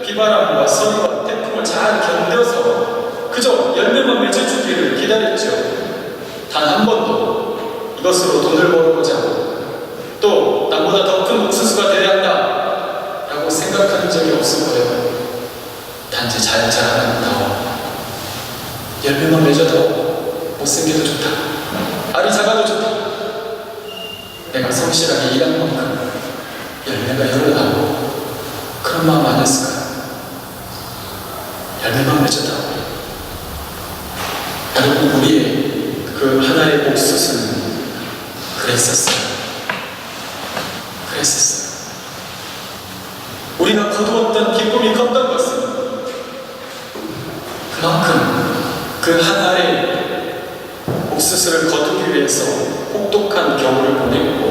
비바람과 서리와 태풍을 잘 견뎌서 그저 열매만 맺어주기를 기다렸죠. 단 한 번도 이것으로 돈을 벌어보자, 또 나보다 더 큰 옥수수가 되어야 한다 라고 생각한 적이 없을 거예요. 단지 잘 자라는다오, 열매만 맺어도 못생겨도 좋다, 알이 작아도 좋다, 내가 성실하게 일한 만큼 열매가 열어나고, 그런 마음 아니었을까요? 열매만 맺어도. 여러분, 우리의 그 하나의 옥수수는 그랬었어요. 우리가 거두었던 기쁨이 컸던 것은 그만큼 그 하나의 옥수수를 거두기 위해서 혹독한 겨울을 보냈고,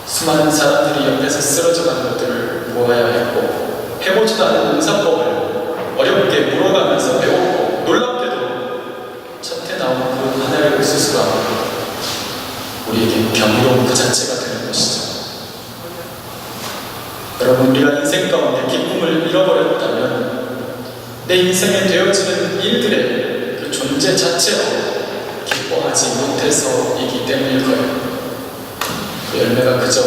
수많은 사람들이 옆에서 쓰러져가는 것들을 보아야 했고, 해보지도 않은 농사법을 어렵게 물어가면서 배웠고, 놀랍게도 첫해 나온 그 하나의 옥수수가 우리에게 경이로운 그 자체가 되는 것이죠. 여러분, 우리가 인생 가운데 기쁨을 잃어버렸다면 내 인생에 되어지는 일들의 그 존재 자체로 기뻐하지 못해서이기 때문일 거예요. 그 열매가 그저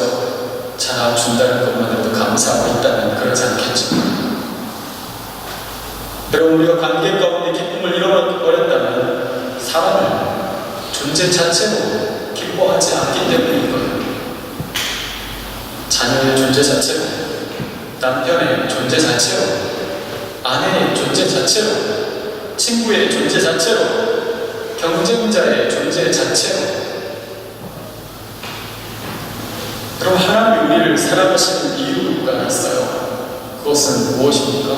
자라준다는 것만으로도 감사하고 있다면 그러지 않겠죠. 여러분, 우리가 관계 가운데 기쁨을 잃어버렸다면 사람을 존재 자체로 기뻐하지 않기 때문일 거예요. 자녀의 존재 자체로, 남편의 존재 자체로, 아내의 존재 자체로, 친구의 존재 자체로, 경쟁자의 존재 자체로. 그럼 하나님이 우리를 사랑하시는 이유가 있어요. 그것은 무엇입니까?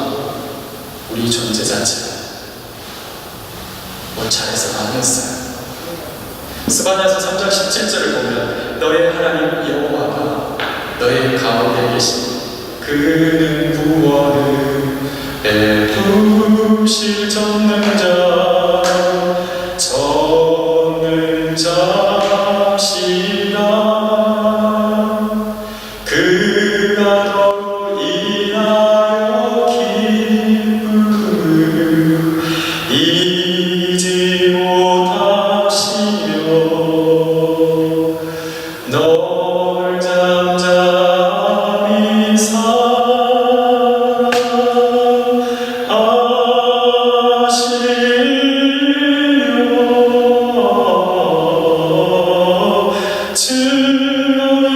우리 존재 자체. 뭐 잘해서가 아니었어요. 스바냐서 3장 17절을 보면 너의 하나님 여호와가 너의 가운데 계신 그는 구원을 베푸실 전능자시라. 그가 너로 인하여 기쁨을 잊지 못하시며 널 잠잠히 사랑하시며 즐거이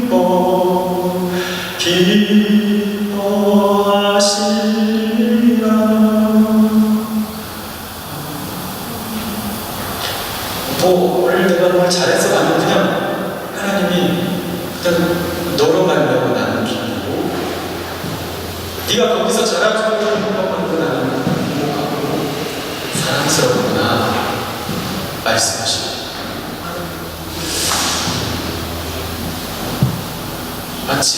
부르며 기뻐하시리라. 오늘 내가 뭘 잘해서가 아니고 그냥 하나님이 그냥 너로 말미암아 나는 기쁘고, 네가 거기서 자라주는 것만으로 나는 행복하고 사랑스럽구나 말씀하십니다. 마치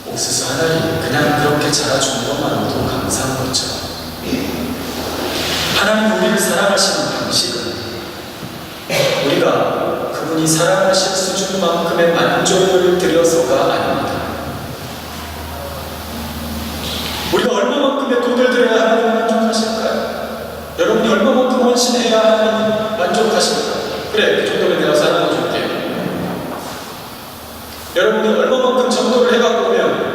옥수수 하나를 그냥 그렇게 자라주는 것만으로도 감사한 거죠. 하나님 우리를 사랑하시는 방식은 우리가 그분이 사랑하실 수준만큼의 만족을 드려서가 아닙니다. 우리가 얼마만큼의 돈을 들여야 하나님 만족하실까요? 여러분이 얼마만큼 헌신해야 하나님 만족하실까요? 그래, 그 정도면 내가 사랑해줄게. 여러분이 얼마만큼 전도를 해갖고 오면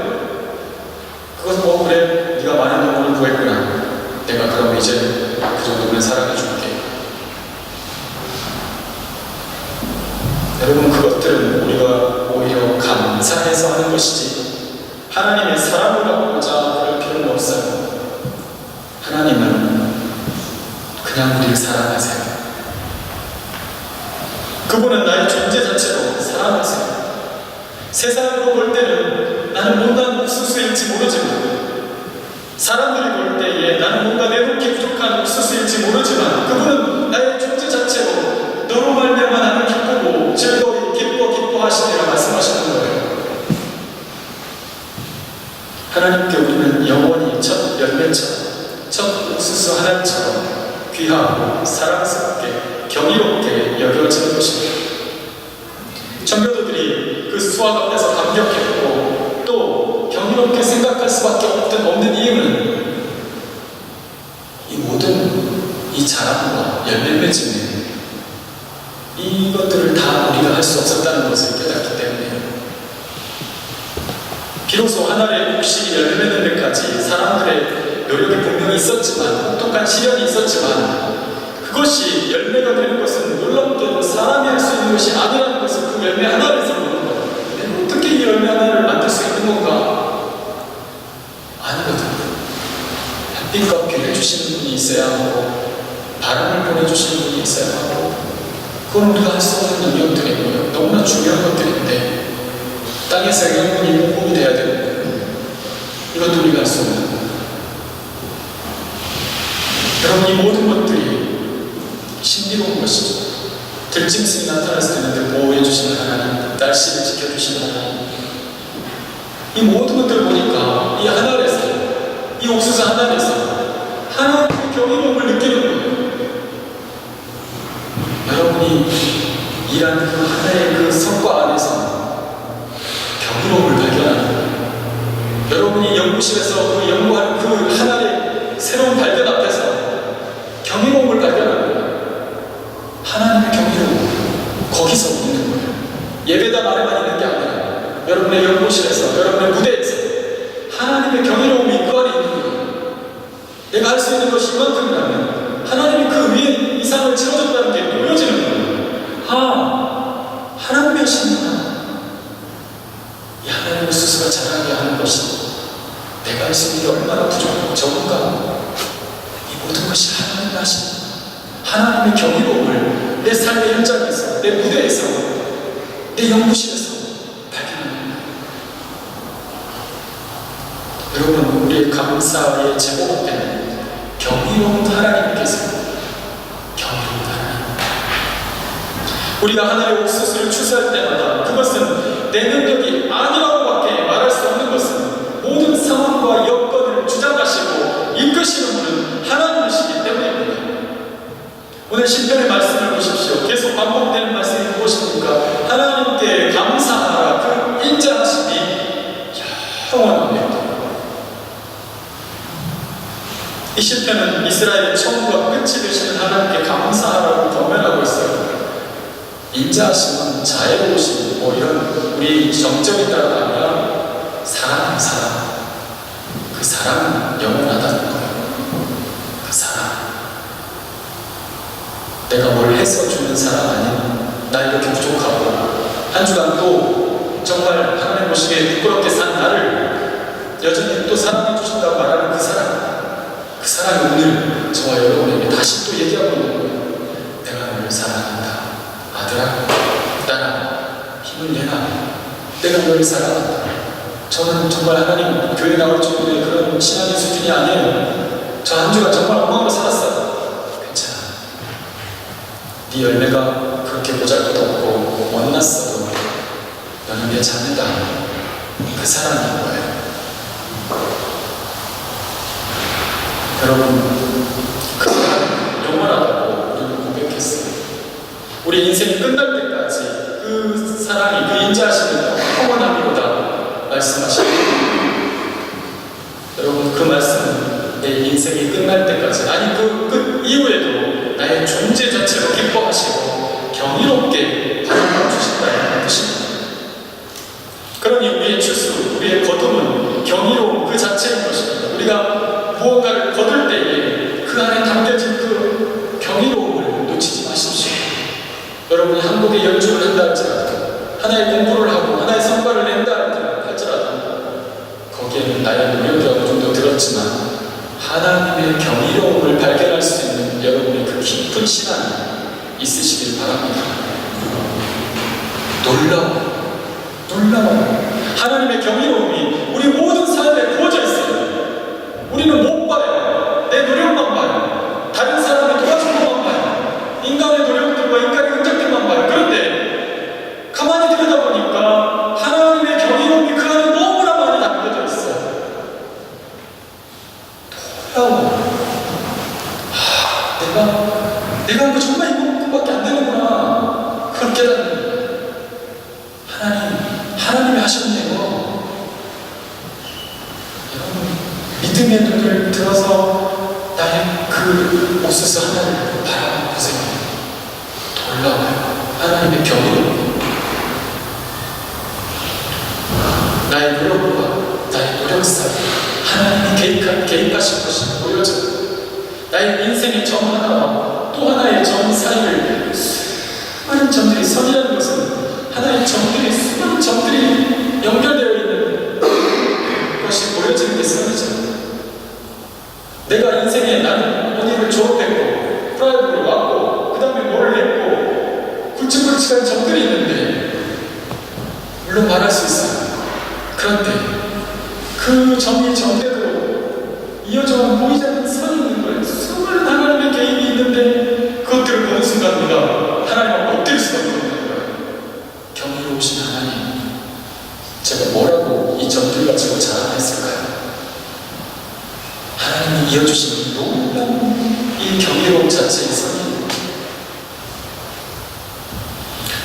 그것은 그래, 네가 많은 돈을 구했구나, 내가 그럼 이제 그 정도면 사랑해줄게. 여러분, 그것들은 우리가 오히려 감사해서 하는 것이지 하나님의 사랑을 받고자 그럴 필요는 없어요. 하나님은 그냥 우리를 사랑하세요. 그분은 나의 존재 자체로 사랑하세요. 세상으로 볼 때는 나는 못난 옥수수일지 모르지만, 사람들이 볼 때에 나는 뭔가 내놓기 부족한 옥수수일지 모르지만, 그분은 나의 존재 자체로 경이롭게 여겨지는 것입니다. 전교도들이 그 수학 앞에서 감격했고 또 경이롭게 생각할 수밖에 없는 이유는 이 모든 이 자랑과 열매 맺음에 이것들을 다 우리가 할 수 없었다는 것을 깨닫기 때문에요. 비로소 하나의 곡식이 열매 맺는 데까지 사람들의 노력이 분명히 있었지만 혹독한 시련이 있었지만 그것이 열매가 되는 것은 놀랍게도 사람이 할 수 있는 것이 아니라는 것을 그 열매 하나에서 보는 거예요. 내가 어떻게 이 열매 하나를 만들 수 있는 건가? 아니거든요. 햇빛과 비를 주시는 분이 있어야 하고 바람을 보내주시는 분이 있어야 하고 그건 우리가 할 수 없는 능력들이고요. 너무나 중요한 것들인데 땅에서 영혼이 공급이 돼야 되는 거예요. 이것도 우리가 할 수 없는 거예요. 여러분, 이 모든 것들이 신비로운 것이죠. 들짐승이 나타났을 때는 보호해 주시는 하나님, 날씨를 지켜주시는 하나님, 이 모든 것들을 보니까 이 하늘에서, 이 옥수수 하늘에서 하나님의 경이로움을 느끼는 거예요. 여러분이 일한 그 하나의 그 성과 안에서 경이로움을 발견하는 거예요. 여러분이 연구실에서 그 연구하는 그 하나의 새로운 발견 앞에서 경이로움을 발견하는 거예요. 하나님의 경이로움, 거기서 있는 거예요. 예배당 안에만 있는 게 아니라 여러분의 연구실에서, 여러분의 무대에서 하나님의 경이로움이 그 안에 있는 거예요. 내가 할 수 있는 것이 이만큼이라면 하나님이 그 위에 이상을 채워줬다는 게 보여지는 거예요. 하나님이 하시는구나. 이 하나님의 스스로가 자라게 하는 것이 내가 할 수 있는 게 얼마나 부족하고 적은가. 이 모든 것이 하나님이 하시는 하나님의 경이로움을 내 삶의 현장에서, 내 무대에서, 내 연구실에서 발견하는 거예요. 여러분, 우리의 감사의 제목 앞에는 경이로운 하나님이 계세요. 경이로운 하나님. 우리가 하나님의 옥수수를 추수할 때마다 그것은 내 능력이 아니라고밖에 말할 수 없는 것은 모든 상황과 여건을 주장하시고 이끄시는 분은 하나님이시기 때문입니다. 오늘 신편의 말씀을 보십시오. 계속 반복되는 말씀이 무엇입니까? 하나님께 감사하라. 그 인자하심이 영원합니다. 이 신편은 이스라엘의 처음과 끝이 되시는 하나님께 감사하라고 권면하고 있어요. 인자하심은 자애로우심, 뭐 이런 우리 정적에 따라 아니라 사랑하는 사람. 그 사랑은 영원하다는 거예요. 그 사랑. 내가 뭘 해서 주는 사랑 아닌 나 이렇게 부족하고 한 주간 또 정말 하나님 보시기에 부끄럽게 산 나를 여전히 또 사랑해 주신다고 말하는 그 사랑이 오늘 저와 여러분에게 다시 또 얘기하고 있는 거예요. 내가 너를 사랑한다. 아들아, 딸아, 힘을 내라. 내가 너를 사랑한다. 저는 정말 하나님 교회 나올 정도의 그런 신앙의 수준이 아니에요. 저 한 주간 정말 엉망으로 살았어요. 괜찮아. 네 열매가 그렇게 보잘것없고 못났어도 너는 내 자녀다. 그 사랑인 거예요. 여러분, 그 사랑은 영원하다고 우리는 고백했어요. 우리 인생이 끝날 때까지 그 사랑이, 그 인자하심이 영원함이로다 말씀하십니다. 여러분, 그 말씀은 내 인생이 끝날 때까지, 아니 그 끝 이후에도 나의 존재 자체로 기뻐하시고 경이롭게 바라봐 주신다는 뜻입니다. 그러니 우리의 추수, 우리의 거둠은 경이로움 그 자체인 것입니다. 우리가 무언가를 거둘 때에 그 안에 담겨진 그 경이로움을 놓치지 마십시오. 여러분이 한국에 연주를 한다 할지라도, 하나의 공부를 하고 하나의 성과를 낸다 할지라도 거기에는 나의 노력이 어느 정도 들었지만 하나님의 경이로움을 발견할 수 있는 여러분의 그 깊은 신앙이 있으시길 바랍니다. 놀라워요. 하나님의 경이로움이 우리 모든 삶에 부어져 있어요. 우리는 못 봐요. 내 노력만 봐요. 다른 사람이 도와준 것만 봐요. 인간의 노력들과 인간의 흔적들만 봐요. 그런데 가만히 들여다보니까 하나님의 경이로움이 그 안에 너무나 많이 담겨져 있어요. 놀라워요. 내가 한 거 정말 이것밖에 안 되는 그걸 깨닫는 거예요. 하나님이 하셨네요. 여러분, 믿음의 눈을 들어서 나의 그 옥수수 하나를 바라보세요. 놀라워요. 하나님의 경이로움. 나의 노력과 나의 노력 사이 하나님이 개입하신 것이 보여져요. 나의 인생의 점 하나와 또 하나의 점 사이를 수많은 점들이 선이라는 것은 하나의 점들이 수많은 점들이 연결되어 있는 것이 보여지는 게 선이죠. 내가 인생에 나는 어디를 졸업했고 프라이브를 왔고 그 다음에 뭘 했고 굵직굵직한 점들이 있는데 물론 말할 수 있어요. 그런데 그 점이 점대로 이어져 보이지 않는 선이 있는 거예요. 수많은 하나님의 개입이 있는데 그것들을 보는 순간 우리가 하나님을 엎드릴 수밖에 없는 거예요. 경이로우신 하나님, 제가 뭐라고 이 점들 가지고 자랑했을까요? 하나님이 이어주신 놀라운 이 경이로움 자체의 선이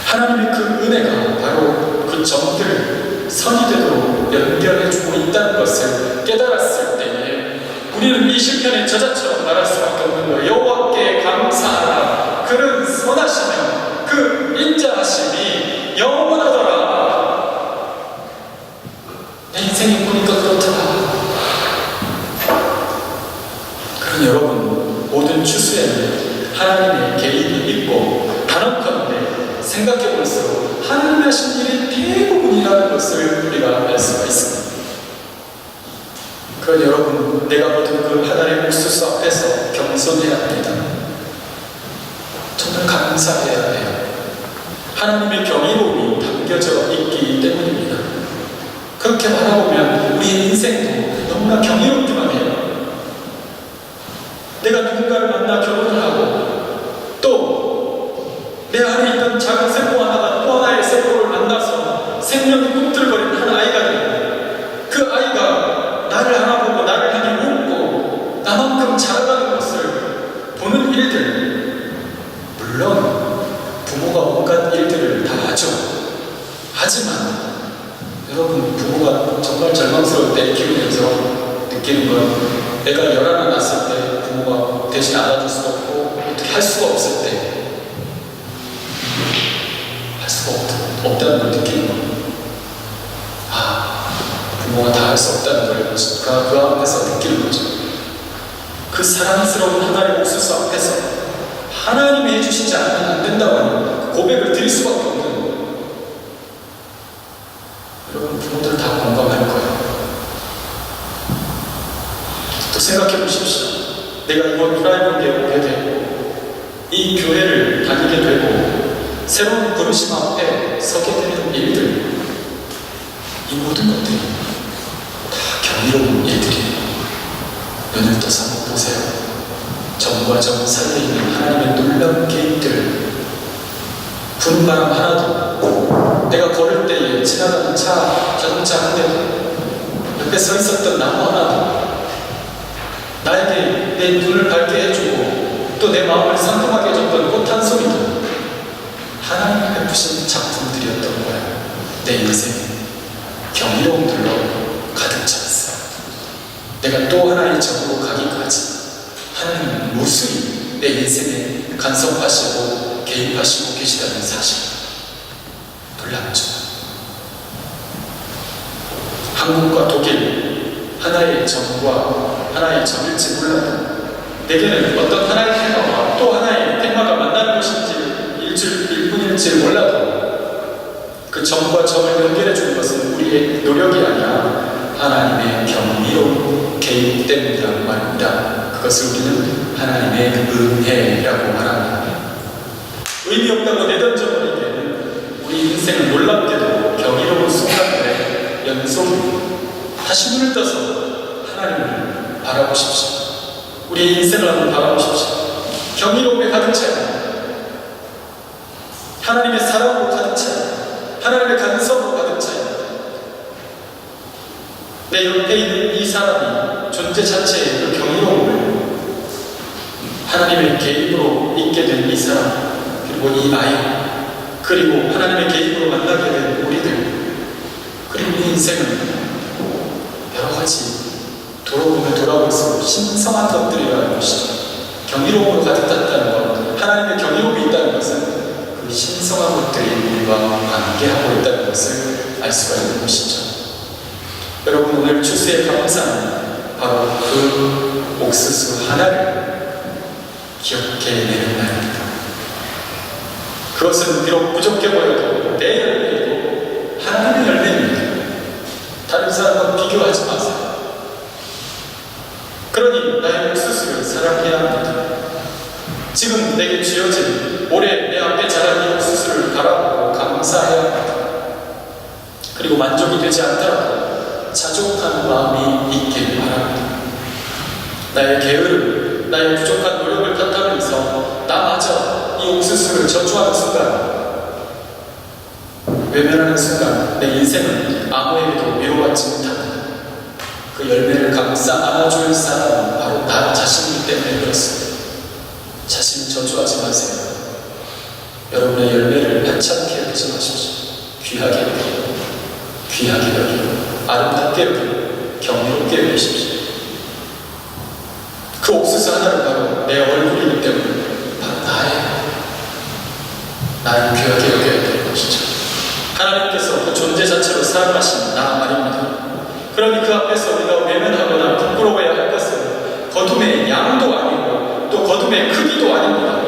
하나님의 그 은혜가 바로 그 점들을 선이 되도록 연결해주고 있다는 것을 깨달았을 때에 우리는 이 시편의 저자처럼 말할 수밖에 없는 거예요. 여호와께 감사하라. 그는 선하시며 그 인자하심이 영원하더라. 내 인생이 보니까 그렇더라. 그럼 여러분, 모든 추수에는 하나님의 개입이 있고 단언컨대 생각해 볼수록 하나님이 하신 일이 대부분이라는 것을 우리가 알 수가 있습니다. 그런 여러분, 내가 모든 그 하나님의 옥수수 앞에서 겸손해야 합니다. 정말 감사해야 해요. 하나님의 경이로움이 담겨져 있기 때문입니다. 그렇게 바라보면 우리의 인생도 너무나 경이롭기만 해요. 내가 누군가를 만나 결혼을 하고 또 내 안에 있던 작은 세포 하나가 또 하나의 세포를 만나서 생명이 꿈틀거리는 한 아이가 되고 그 아이가 나를 알아보고 나를 향해 웃고 나만큼 자라가는 것을 보는 일들, 물론 부모가 온갖 일들을 다 하죠. 하지만 여러분, 부모가 정말 절망스러울 때 키우면서 느끼는 건 내가 열 하나 낳았을 때 부모가 대신 안아줄 수도 없고 어떻게 할 수가 없을 때 할 수가 없다는 걸 느끼는 겁니다. 부모가 다 할 수 없다는 걸 그 앞에서 느끼는 거죠. 그 사랑스러운 하나의 옥수수 앞에서 하나님이 해주시지 않으면 안 된다고 고백을 드릴 수밖에 없는 거예요. 여러분, 부모들 다 공감할 거예요. 또 생각해 보십시오. 내가 이번 프라이브에 오게 되고 이 교회를 다니게 되고 새로운 부르심 앞에 서게 되는 일들, 이 모든 것들이 다 경이로운 일들이에요. 눈을 떠서 한번 보세요. 점과 점 사이에 있는 하나님의 놀라운 개입들, 부는 바람 하나도, 내가 걸을 때에 지나가는 자동차 한 대도, 옆에 서 있었던 나무 하나도 나에게 내 눈을 밝게 해주고 또 내 마음을 상큼하게 해줬던 꽃 한 송이도 하나님이 베푸신 작품들이었던 거예요. 내 인생이 경이로움들로 가득 차 있어요. 내가 또 하나의 점으로 가기까지 하나님은 무수히 내 인생에 간섭하시고 개입하시고 계시다는 사실, 놀랍죠. 한국과 독일, 하나의 점과 하나의 점일지 몰라도 내게는 어떤 하나의 테마와 또 하나의 테마가 만나는 것인지 일뿐일지 몰라도 그 점과 점을 연결해 주는 것은 우리의 노력이 아니라 하나님의 경이로운 개입 때문이라고 말합니다. 그것을 우리는 하나님의 은혜라고 말합니다. 의미 없다고 내던져버리기에는 우리 인생은 놀랍게도 경이로운 순간들의 연속입니다. 다시 눈을 떠서 하나님을 바라보십시오. 우리 인생을 한번 바라보십시오. 경이로움에 가득 차요. 하나님의 사랑으로 가득 차요. 하나님의 간섭으로 가득 차요. 내 옆에 있는 이 사람이 존재 자체의 그 경이로움을 하나님의 개입으로 있게 된 이 사람, 그리고 이 아이, 그리고 하나님의 개입으로 만나게 된 우리들, 그리고 이 인생은 여러 가지 돌아보면 돌아볼수록 신성한 것들이라는 것이죠. 경이로움으로 가득 찼다는 것, 하나님의 경이로움이 있다는 것은 그 신성한 것들이 우리와 관계하고 있다는 것을 알 수가 있는 것이죠. 여러분, 오늘 추수의 감사는 바로 그 옥수수 하나를 기억해내는 날입니다. 그것은 비록 부족해 보여도 내 열매이고 하나님의 열매입니다. 다른 사람과 비교하지 마세요. 그러니 나의 옥수수를 사랑해야 합니다. 지금 내게 쥐어진 올해 내 앞에 자란 이 옥수수를 바라보고 감사해야 합니다. 그리고 만족이 되지 않더라도 자족하는 마음이 있길 바랍니다. 나의 게으름, 나의 부족한 노력을 탓하면서 나마저 이 옥수수를 저주하는 순간, 외면하는 순간 내 인생은 아무에게도 위로받지 못합니다. 그 열매를 감싸 안아줄 사람은 바로 나 자신이기 때문에 그렇습니다. 자신을 저주하지 마세요. 여러분의 열매를 하찮게 여기지 마십시오. 귀하게 여기고, 귀하게 여기고, 아름답게 여기고, 경이롭게 여기십시오. 그 옥수수 하나는 바로 내 얼굴이기 때문에 바로 나를 귀하게 여겨야 되는 것이죠. 하나님께서 그 존재 자체로 사랑하신 나 말입니다. 그러니 그 앞에서 우리가 외면하거나 부끄러워야 할 것은 거둠의 양도 아니고 또 거둠의 크기도 아닙니다.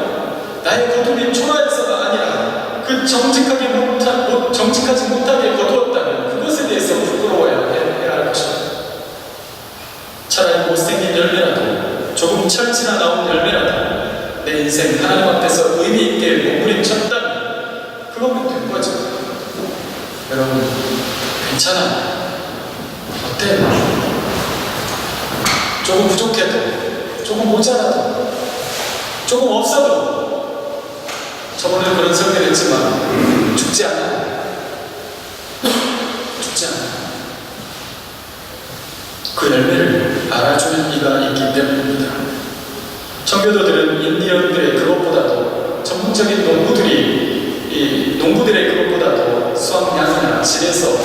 나의 거둠이 초라해서가 아니라 그 정직하지 못하게 거두었다면 그것에 대해서 부끄러워야 할 것입니다. 차라리 못생긴 열매라도, 조금 철지나 나온 열매라도 내 인생 하나님 앞에서 의미 있게 몸부림쳤다면 그거면 된 거죠. 여러분, 괜찮아요. 어때요? 조금 부족해도, 조금 모자라도, 조금 없어도, 저번에 그런 설교를 했지만 죽지 않아요. 죽지 않아요. 그 열매를 알아주는 이가 있기 때문입니다. 청교도들은 인디언들의 그것보다도, 전문적인 농부들의 그것보다도 수확량이나 질에서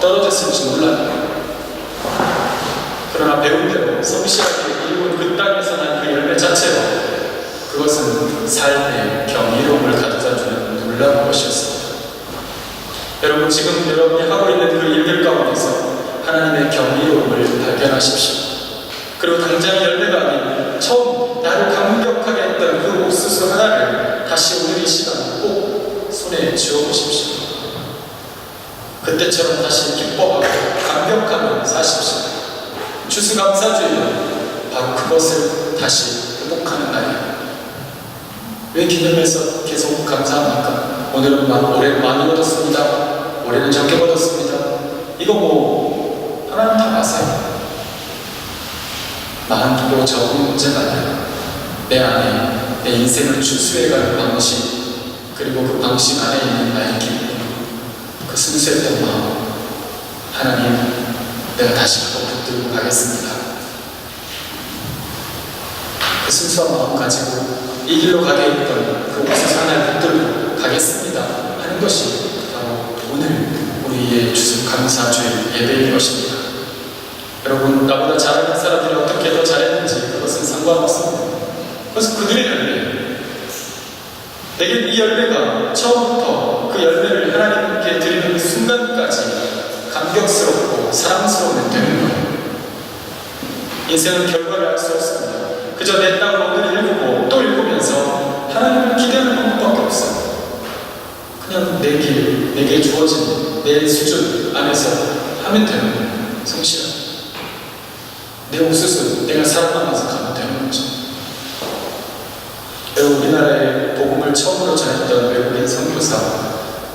떨어졌을지 몰라요. 그러나 배운 대로 성실하게 일군 그 땅에서 난 그 열매 자체로 그것은 삶의 경이로움을 가져다주는 놀라운 것이었습니다. 여러분, 지금 여러분이 하고 있는 그 일들 가운데서 하나님의 경이로움을 발견하십시오. 그리고 당장 열매가 아닌 처음 나를 감격하게 했던 그 옥수수 하나를 다시 오늘 이 시간 꼭 손에 쥐어보십시오. 그때처럼 다시 기뻐하고 감격하며 사십시오. 추수감사주일은 바로 그것을 다시 회복하는 날이에요. 왜 기념해서 계속 감사합니까? 오늘은 올해는 많이 얻었습니다. 올해는 적게 얻었습니다. 이거 하나님 다 아세요. 많고 적은 문제가 아니라 내 안에 내 인생을 추수해가는 방식, 그리고 그 방식 안에 있는 나의 기쁨, 그 순수했던 마음, 하나님, 내가 다시 그거 붙들고 가겠습니다. 그 순수한 마음 가지고 이 길로 가게 했던 그 옥수수 하나를 붙들고 가겠습니다 하는 것이 바로 오늘 우리의 추수감사주일 예배인 것입니다. 여러분, 나보다 잘하는 사람들이 어떻게 더 잘했는지 그것은 상관없습니다. 그것은 그들의 열매예요. 내게 이 열매가 처음부터 그 열매를 하나님께 드리는 순간까지 감격스럽고 사랑스러우면 되는 거예요. 인생은 결과를 알 수 없습니다. 그저 내 땅을 오늘 읽고 또 읽으면서 하나님을 기대하는 방법밖에 없어요. 그냥 내 길, 내게 주어진 내 수준 안에서 하면 되는 거예요. 성실하게. 내 옥수수 내가 사랑하면서 가면 되는 거죠. 여러분, 우리나라에 복음을 처음으로 전했던 외국인 선교사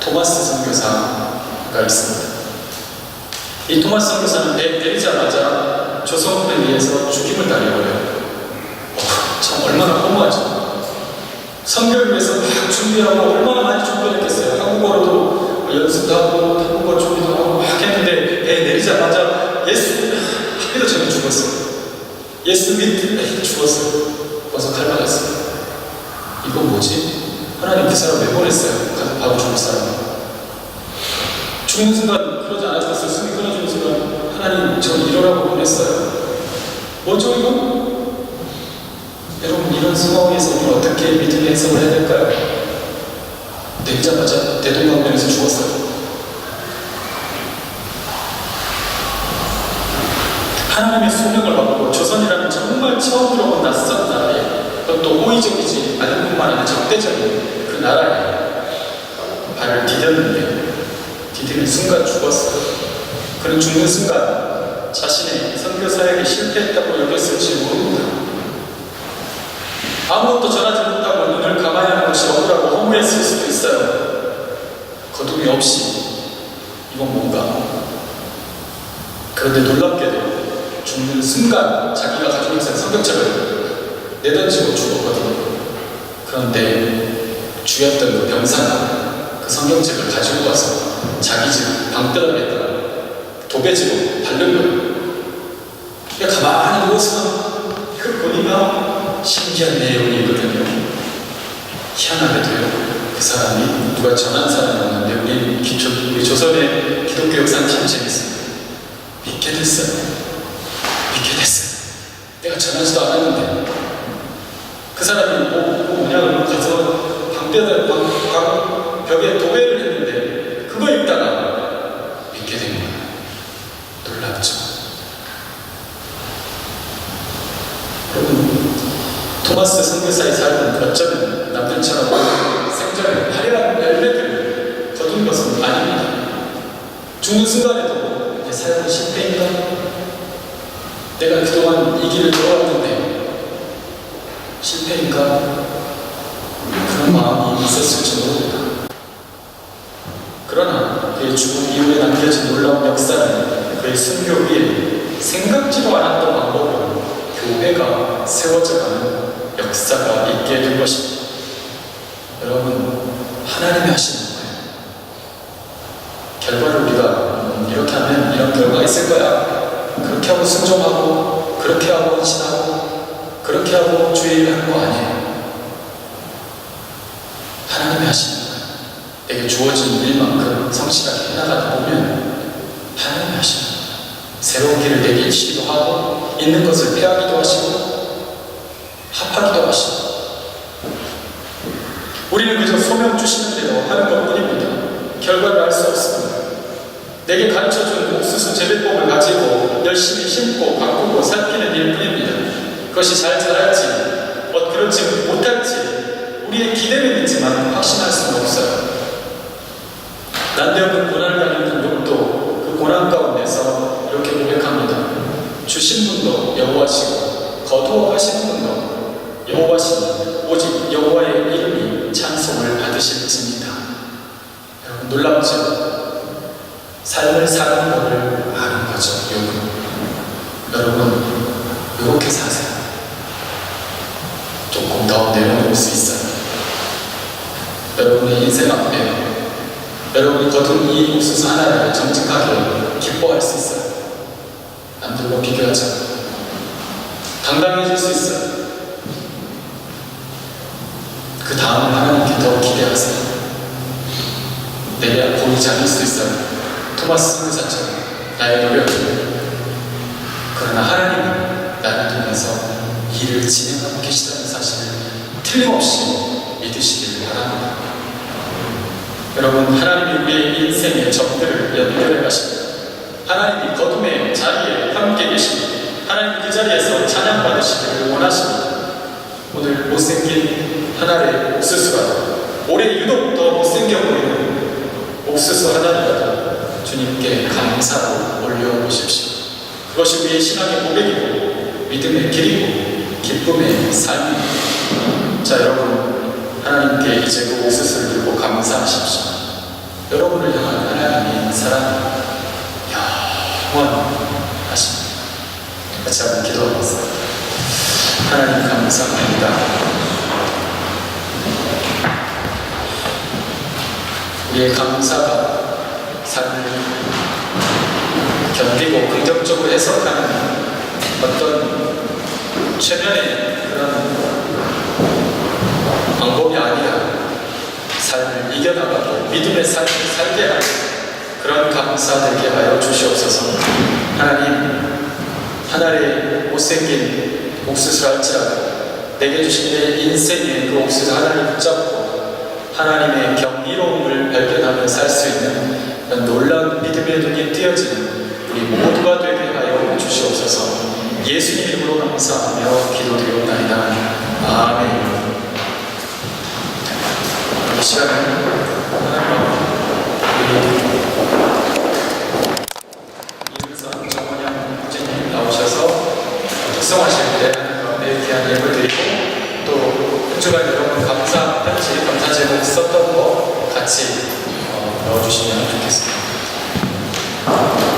토마스 선교사가 있습니다. 이 토마스 선교사는 배 내리자마자 조선군에 의해서 죽임을 당해버려요. 참 얼마나 허무하죠. 선교를 위해서 막 준비하고 얼마나 많이 준비했겠어요. 한국어로도 연습도 하고 한국어 준비도 하고 막 했는데 배 내리자마자 예수 하기도 전에 죽었어요. 예수 믿을 때 죽었어요. 벌써 칼 맞았어요. 이건 뭐지? 하나님 하나님 그 사람 왜 보냈어요? 가서 바로 죽을 사람. 죽는 순간 그러지 않았어요. 숨이 끊어지는 순간 하나님 저 이러라고 보냈어요. 뭐죠 이건? 여러분 이런 상황에서 우리는 어떻게 믿음의 해석을 해야 될까요? 내리자마자 대동강변에서 죽었어요. 하나님의 소명을 받고 조선이라는 정말 처음 들어본 낯선 나라에 그것도 호의적이지 않은 뿐만 아니라 적대적인 그 나라에 발을 디뎠는데 디디는 순간 죽었어요. 그는 죽는 순간 자신의 선교 사역에 실패했다고 여겼을지 모릅니다. 아무것도 전하지 못하고 눈을 감아야 하는 것이 억울하고 허무했을 수도 있어요. 거둠이 없이 이건 뭔가. 그런데 놀랍게도 죽는 순간 자기가 가지고 있는 성경책을 내던지고 죽었거든요. 그런데 주였던 그 병사가 그 성경책을 가지고 와서 자기 집 방떠럼에다가 도배지로 바른 거예요. 그러니까 가만히 누워서 그걸 보니까 신기한 내용이거든요. 희한하게도요. 그 사람이 누가 전한 사람이었는데 우리 조선의 기독교 역사는 참 재밌어요. 믿게 됐어요. 믿게 됐어요. 내가 전하지도 않았는데 그 사람이 뭐냐고 가서 벽에 도배를 했는데 그거 읽다가 믿게 된 거예요. 놀랍죠. 여러분 토마스 선교사의 삶은 어쩌면 남들처럼 생전에 화려한 열매들을 거둔 것은 아닙니다. 죽는 순간에도 내 사역은 실패인가? 내가 그동안 이 길을 걸어왔는데 실패인가? 그런 마음이 있었을지 모릅니다. 그러나 그의 죽음 이후에 남겨진 놀라운 역사는 그의 순교 위에 생각지도 않았던 방법으로 교회가 세워져가는 역사가 있게 된 것입니다. 여러분, 하나님이 하시는 거예요. 결과를 우리가 이렇게 하면 이런 결과가 있을 거야. 그렇게 하고 순종하고 그렇게 하고 헌신하고 그렇게 하고 주의를 하는 거 아니에요. 하나님이 하시는 거예요. 내게 주어진 일만큼 성실하게 해나가다 보면 하나님이 하시는 거예요. 새로운 길을 내게 일시기도 하고 있는 것을 폐하기도 하시고 합하기도 하시고 우리는 그저 소명 주시는 대로 하는 것뿐입니다. 결과를 알 수 없습니다. 내게 가르쳐준 옥수수 재배법을 가지고 열심히 심고 가꾸고 살피는 일뿐입니다. 그것이 잘 자랄지 그렇지 못할지 우리의 기대는 있지만 확신할 수는 없어요. 난데없는 고난을 당하는 욥도 그 고난 가운데서 이렇게 고백합니다. 주신 분도 여호와시고 거두어 가신 분도 여호와시니 오직 여호와의 이름이 찬송을 받으실지니라. 여러분 놀랍죠? 삶을 사는 법을 아는 거죠. 여러분 이렇게 사세요. 조금 더 내려놓을 수 있어요. 여러분의 인생 앞에 여러분이 거둔 이 옥수수 하나를 정직하게 기뻐할 수 있어요. 남들과 비교하지 않고 당당해질 수 있어요. 그 다음은 하나님께 더 기대하세요. 내가 보이지 않을 수 있어요. 토마스 선교사처럼 나의 노력이. 그러나 하나님은 나를 통해서 일을 진행하고 계시다는 사실을 틀림없이 믿으시길 바랍니다. 여러분 하나님이 우리의 인생의 적들을 연결해 가십니다. 하나님이 거둠의 자리에 함께 계십니다. 하나님 그 자리에서 찬양받으시기를 원하십니다. 오늘 못생긴 하나의 옥수수가 올해 유독 더 못생겨 보이는 옥수수 하나라도 주님께 감사로 올려보십시오. 그것이 우리의 신앙의 고백이고 믿음의 길이고 기쁨의 삶입니다. 자 여러분 하나님께 이제 그 옥수수를 들고 감사하십시오. 여러분을 향한 하나님의 사랑이 영원하십니다. 같이 한번 기도하겠습니다. 하나님 감사합니다. 우리의 감사가 삶을 견디고 긍정적으로 해석하는 어떤 최면의 그런 방법이 아니라 삶을 이겨나가고 믿음의 삶을 살게 하는 그런 감사 되게 하여 주시옵소서. 하나님, 하나의 못생긴 옥수수 할지라도 내게 주신 내 인생의 그 옥수수 하나님 붙잡고 하나님의 경이로움을 발견하며 살 수 있는 그런 놀라운 믿음의 눈이 띄어지는 우리 모두가 되게 하여 주시옵소서. 예수님 이름으로 감사하며 기도드리옵나이다. 아멘. 이 시간은 하나님 이름선 정원양 부제님 나오셔서 특성하실 때 하나님의 귀한 예물 드리고 또 한 주간 여러분 감사 편지, 감사 제목 썼던 거 같이 넣어주시면 좋겠습니다. 내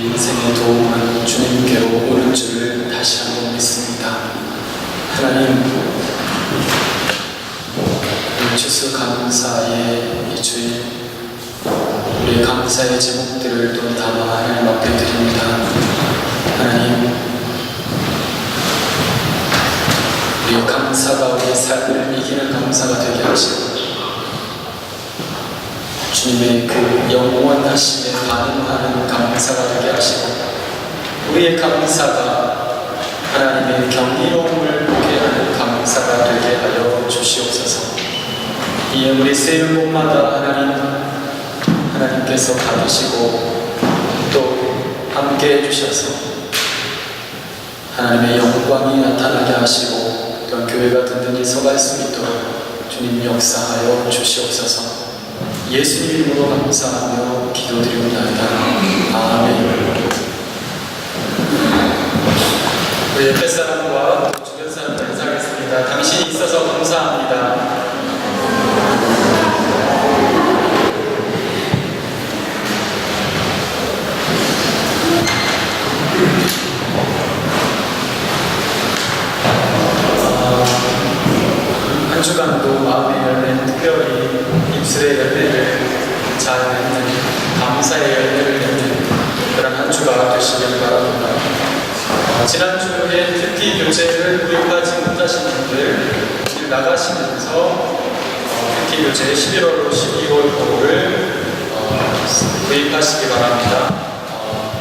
인생의 도움은 주님께로 오는 줄을 다시 한번 믿습니다. 하나님, 추수감사의 이 주일, 우리의 감사의 제목들을 또 담아 하나님 앞에 드립니다. 하나님, 우리의 감사가 우리의 삶을 이기는 감사가 되게 하시고, 주님의 그 영원하심에 반응하는 감사가 되게 하시고, 우리의 감사가 하나님의 경이로움을 보게 하는 감사가 되게 하여 주시옵소서. 이 예물이 세일 곳마다 하나님께서 받으시고 또 함께 해주셔서 하나님의 영광이 나타나게 하시고 또한 교회가 든든히 서갈 수 있도록 주님 역사하여 주시옵소서. 예수님 이름으로 감사하며 기도드리옵나이다. 아멘. 우리 옆에 사람과 또 주변 사람과 인사하겠습니다. 당신이 있어서 감사합니다. 한 주간도 마음의 열매, 특별히 입술의 열매를 잘 맺는 감사의 열매를 맺는 그런 한 주가 되시길 바랍니다. 지난주에 특히 교재를 구입하지 못하신 분들 나가시면서 특히 교재 11월, 12월 호를 구입하시기 바랍니다.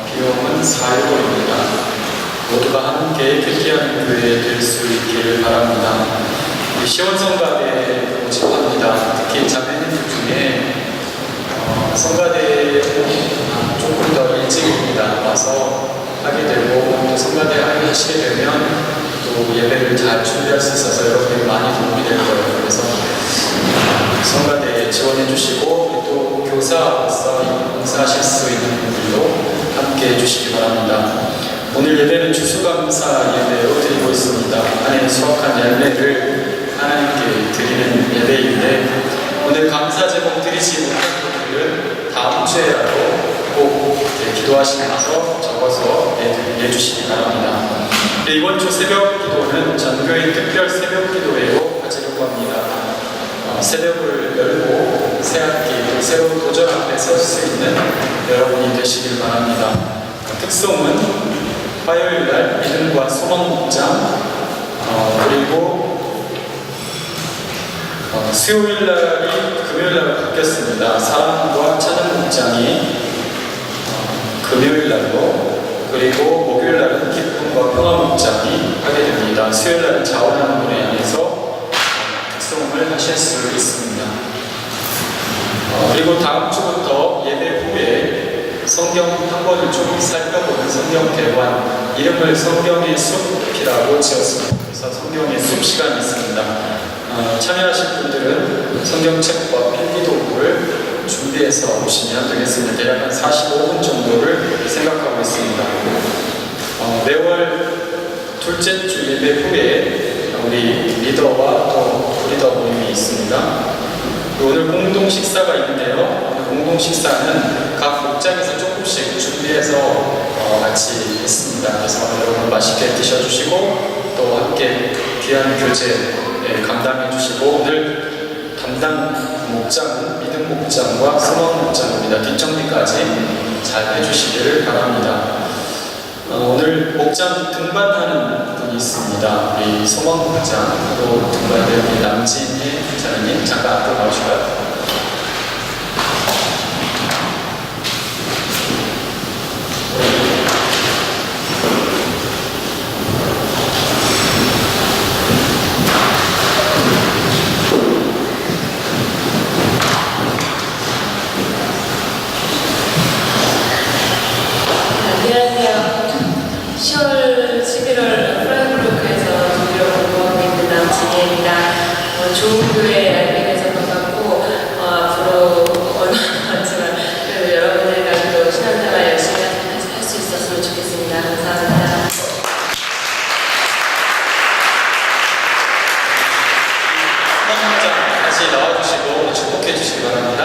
비용은 4유로입니다. 모두가 함께 특기하는 교회 될 수 있기를 바랍니다. 시원성가대 모집합니다. 특히 자매님들 중에 성가대에 조금 더 일찍 와서 하게 되고 또 성가대 하시게 되면 또 예배를 잘 준비할 수 있어서 여러분에게 많이 도움이 될 거예요. 그래서 성가대에 지원해 주시고 또 교사로서 봉사하실 수 있는 분들도 함께 해주시기 바랍니다. 오늘 예배는 추수감사 예배로 드리고 있습니다. 안에 수확한 열매를 하나님께 드리는 예배인데 오늘 감사 제목 드리지 못한 분들은 다음 주에라도 꼭 기도하시면서 적어서 내주시기 바랍니다. 이번 주 새벽 기도는 전교인 특별 새벽 기도회로 가지려고 합니다. 새벽을 열고 새학기 새로운 도전 앞에 설 수 있는 여러분이 되시길 바랍니다. 특성은 화요일날 믿음과 소망 목장 그리고 수요일날이 금요일날로 바뀌었습니다. 사랑과 찬양 목장이 금요일날로 그리고 목요일날은 기쁨과 평화 목장이 하게 됩니다. 수요일날은 자원하는 분에 의해서 특성을 하실 수 있습니다. 그리고 다음 주부터 예배 후에 성경 한 번을 좀 살펴보는 성경 대관, 이름을 성경의 숲이라고 지었습니다. 그래서 성경의 숲 시간이 있습니다. 참여하실 분들은 성경책과 필기도구를 준비해서 오시면 되겠습니다. 대략 한 45분 정도를 생각하고 있습니다. 매월 둘째 주 예배 후에 우리 리더와 또 부리더 모임이 있습니다. 오늘 공동 식사가 있는데요. 오늘 공동 식사는 각 목장에서 조금씩 준비해서 같이 있습니다. 그래서 여러분 맛있게 드셔주시고 또 함께 귀한 교제 감당해 주시고 오늘 담당 목장은 믿음 목장과 소망 목장입니다. 뒷정리까지 잘 해주시기를 바랍니다. 오늘 목장 등반하는 분이 있습니다. 우리 소망 목장으로 등반될 우리 남진희 목장님 잠깐 앞으로 나오실까요? 좋은 교회 알게 돼서 반갑고 앞으로 얼마나 많지만 그래도 여러분들과 또 신앙생활 열심히 할 수 있었으면 좋겠습니다. 감사합니다. 소망목장 다시 나와주시고 축복해 주시기 바랍니다.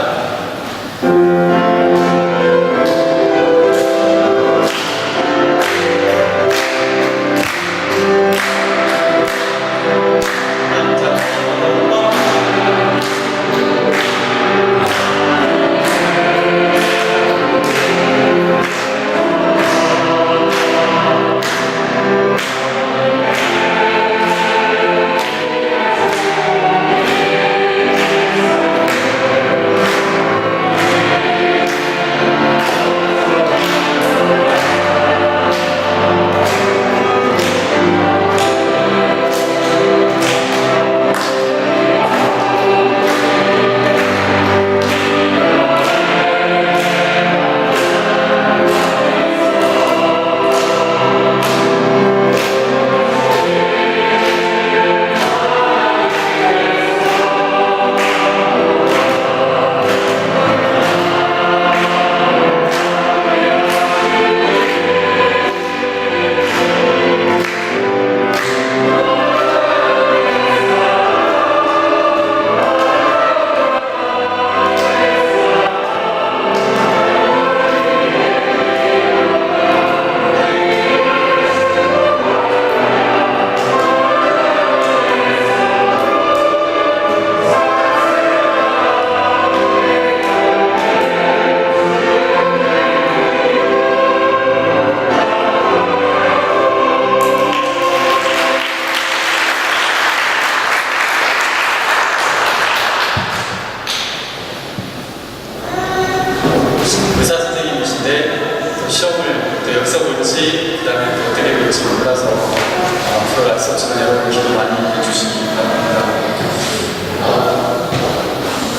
시험을 또 여기서 볼지 그 다음에 또 어떻게 볼지 몰라서 앞으로 약속지만 여러분 기도 많이 해주시기 바랍니다.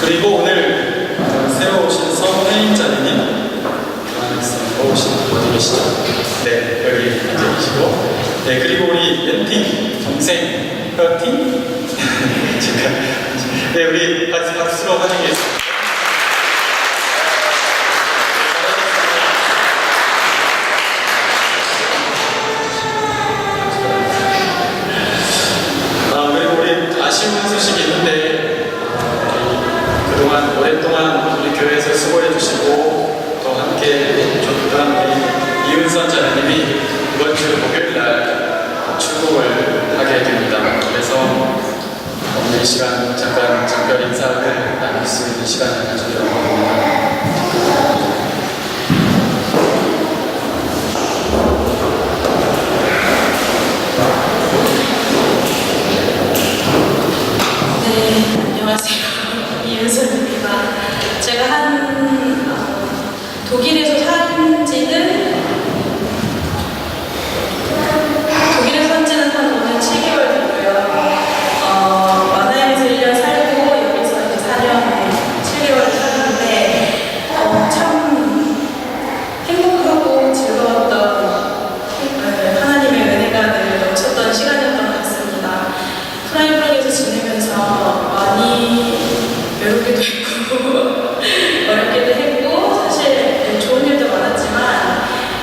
그리고 오늘 새로 오신 서혜인자님 어디 계시죠? 네, 여기 앉아 계시고, 네, 그리고 우리 멘팅 동생 혜팀 네, 우리 같이 박수로 환영했습니다. 그리고 우리 아쉬운 소식이 있는데, 그동안 오랫동안 우리 교회에서 수고해 주시고 또 함께 해줬던 우리 이은선 자매님이 이번 주 목요일날 출국을 하게 됩니다. 그래서 오늘 이 시간 잠깐 작별 인사를 나눌 수 있는 시간을 가지려고 합니다. 네, 안녕하세요. 이은선입니다. 제가 독일에서 산 지는 한 오늘 7개월 됐고요. 마나임에서 1년 살고 여기서 이제 4년 7개월 살았는데 참 행복하고 즐거웠던 하나님의 은혜가 늘 넘쳤던 시간이었던 것 같습니다. 프라이브락에서 지내면서 많이 외롭기도 했고 어렵기도 했고 사실 좋은 일도 많았지만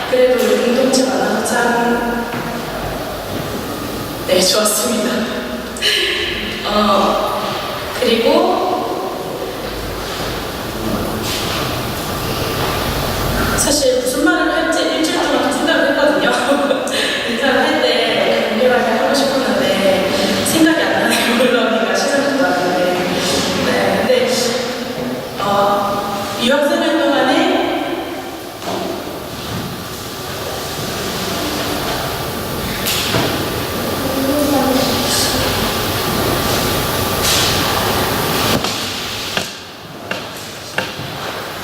그래도 우리 공동체 많아서 참 좋았습니다. 그리고 사실 무슨 말을 할지 일주일 동안 생각을 했거든요. 인사를 할 때 간결하게 하고 싶었는데 생각이 안 나네요. 올라오니까 시간도 많은데. 네, 근데 유학생활 동안에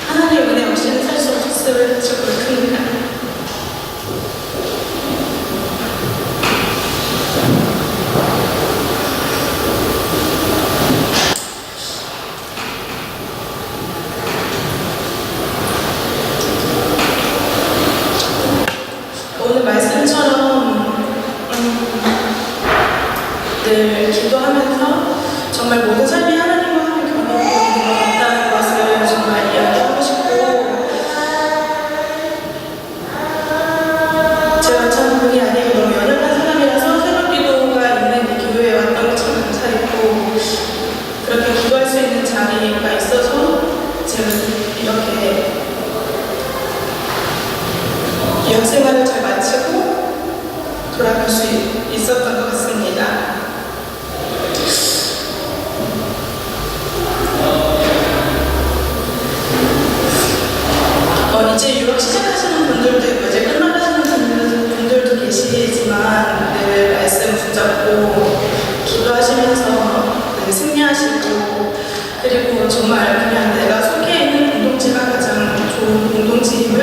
하나님의 은혜 없이는 살 수 없을 정도로 큽니다. 오늘 말씀처럼 늘 기도하면서 정말 모든 삶이 하나님과 함께 경험하고 있는 것 같다는 것을 정말 이야기하고 싶고, 제가 참 본의 아니게 너무 연약한 사람이라서 새벽 기도가 있는 이 교회에 왔던 게 참 감사했고, 그렇게 기도할 수 있는 자리가 있어서 제가 이렇게 유학생활을 잘 마치고 돌아갈 수 있었던 것 같습니다. 이제 유학 시작하시는 분들도 있고 이제 끝나가시는 분들도 계시지만 늘 말씀 붙잡고 기도하시면서 늘 승리하시고, 그리고 정말 그냥 내가 속해 있는 공동체가 가장 좋은 공동체임을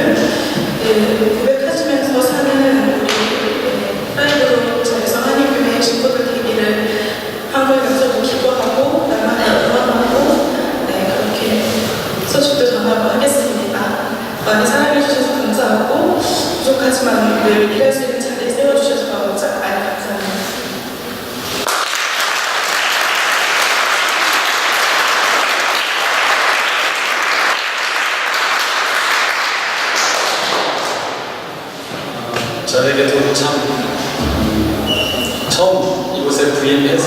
고백하시면서 사는 우리 프라이브로 저에서 한인교회 식구들 되기를 한국에 가서도 기도하고 날마다 응원하고 그렇게 소식도 전하고 하겠습니다. 많이 사랑해주셔서 감사하고 부족하지만 늘 일할 수 있는 자리에 세워주셔서 감사합니다. 저에게도 참 처음 이곳에 부임해서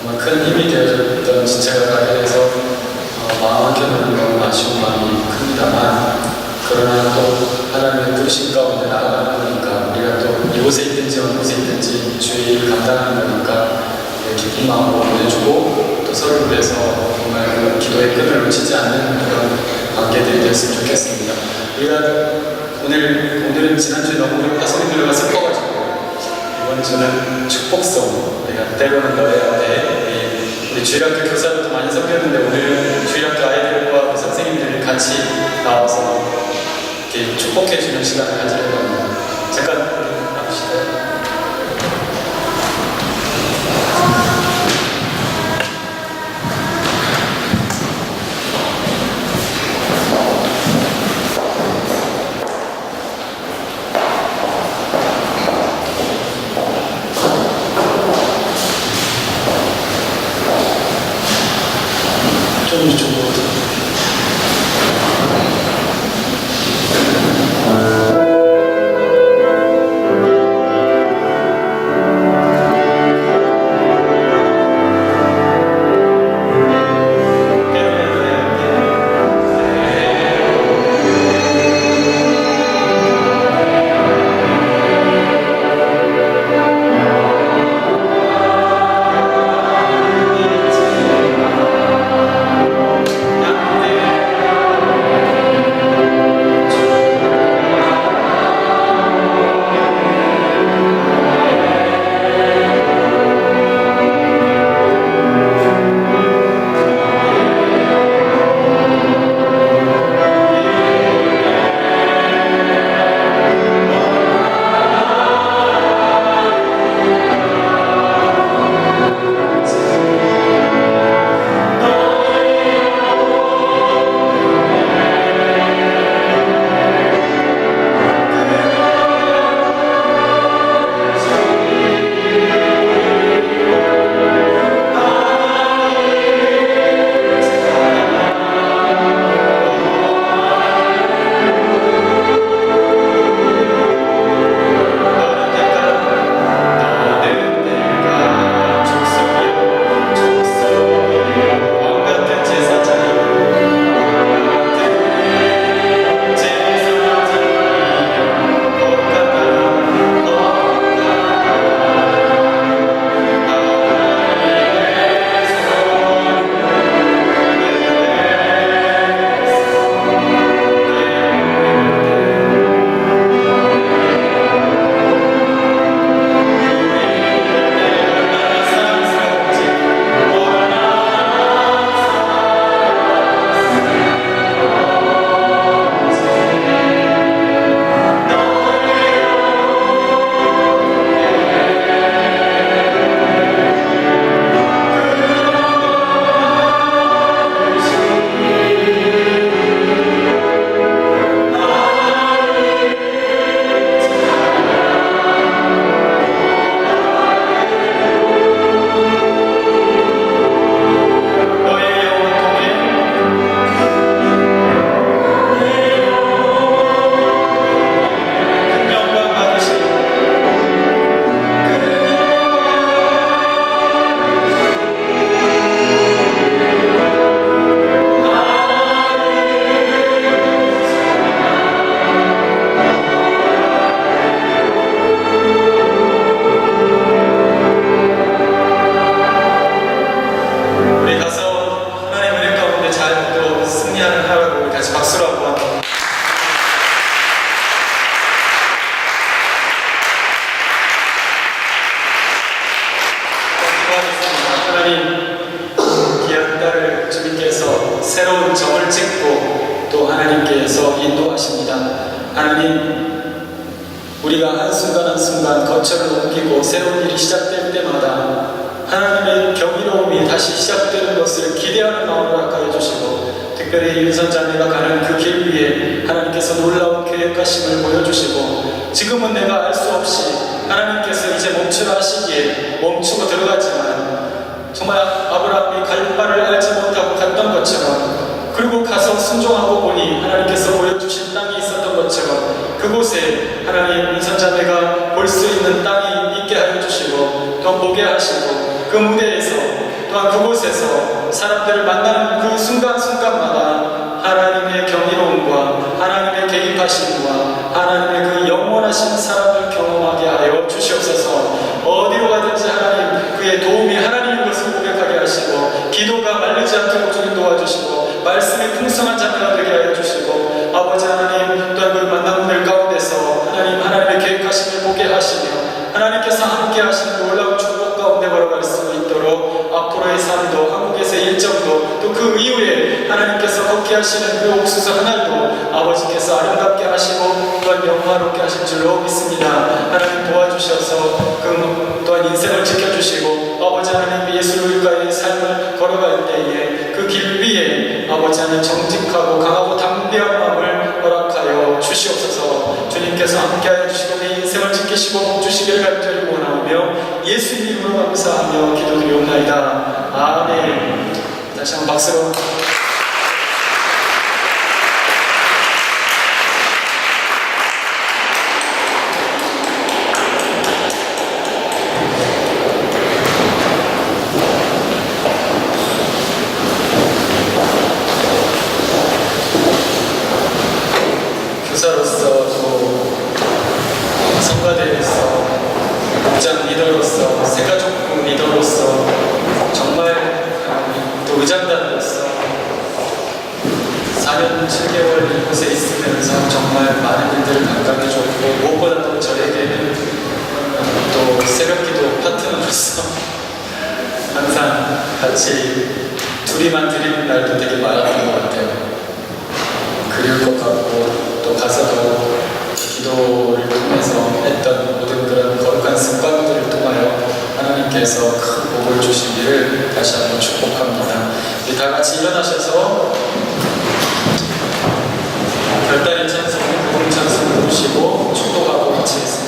정말 큰 힘이 되어줬던 지체가 가게 돼서 마음 한켠으로는 너무 아쉬운 마음이 큽니다만, 그러나 또 하나님의 뜻인 가운데 나아가는 거니까, 우리가 또 이곳에 있든지 어느 곳에 있든지 주의 일을 감당하는 거니까 기쁜 마음으로 보내주고 또 서로를 위해서 정말 그 기도의 끈을 놓치지 않는 그런 관계들이 됐으면 좋겠습니다. 우리가 오늘은 지난주에 너무 우리 가수님들과 슬퍼가지고 이번 주는 축복송, 우리가 때로는 너의 앞에 우리 주일학교 교사들도 많이 섞였는데 오늘은 주일학교 아이들과 선생님들이 같이 나와서 이렇게 축복해주는 시간을 가지려고 합니다. 잠깐 나오시죠. 좀 이쪽으로. 새로운 점을 찍고 또 하나님께서 인도하십니다. 하나님, 우리가 한순간 한순간 거처를 옮기고 새로운 일이 시작될 때마다 하나님의 경이로움이 다시 시작되는 것을 기대하는 마음을 허락하여 주시고, 특별히 윤선자매가 가는 그 길 위에 하나님께서 놀라운 계획하심을 보여주시고, 지금은 내가 알 수 없이 하나님께서 이제 멈추라 하시기에 멈추고 들어갔지만, 정말 아브라함이 갈 바를 알지 못하고 갔던 것처럼, 그리고 가서 순종하고 보니 하나님께서 보여주신 땅이 있었던 것처럼 그곳에 하나님 윤선자매가 볼 수 있는 땅이 있게 하여 주시고 또 보게 하시고, 그 무대에서 또한 그곳에서 사람들을 만나는 그 순간순간마다 하나님의 경이로움과 하나님의 개입하심과 하나님의 그 영원하신 사랑을 경험하게 하여 주시옵소서. 어디로 가든지 하나님 그의 도움이 하나님인 것을 고백하게 하시고, 기도가 마르지 않도록 주님 도와주시고, 말씀이 풍성한 자녀가 되게 하여 주시고, 아버지 하나님 또한 그 만남들 가운데서 하나님의 계획하심을 보게 하시며 하나님께서 함께 하시는 놀라운 축복 가운데 걸어갈 수 있도록 앞으로의 삶도, 한국에서의 일정도, 또 그 이후에 하나님께서 걷게 하시는 그 옥수수 하늘도 아버지께서 아름답게 하시고 영화롭게 하실 줄로 믿습니다. 하나님 도와주셔서 또한 인생을 지켜주시고 아버지 하나님 예수님과의 삶을 걸어갈 때에 그 길 위에 아버지 하나님 정직하고 강하고 담대한 마음을 허락하여 주시옵소서. 주님께서 함께하여 주시고 내 인생을 지키시고 복 주시기를 간절히 원하오며 예수님 이름으로 감사하며 기도드리옵나이다. 아멘. 다시 한번 박수로. 교사로서 또 성가대로서 목장 리더로서 새가족부 리더로서 정말 또 의장단으로서 4년 7개월 이곳에 있으면서 정말 많은 일들을 감당해줬고 무엇보다도 저에게는 또 새벽기도 파트너로서 항상 같이 둘이만 드리는 날도 되게 많았던 것 같아요. 그리울 것 같고 또 가서도 기도를 통해서 했던 모든 그런 거룩한 습관들을 통하여 하나님께서 큰 복을 주시기를 다시 한번 축복합니다. 우리 다 같이 일어나셔서 별다른 찬송, 복음 찬송 부르시고 축복하고 같이 했습니다.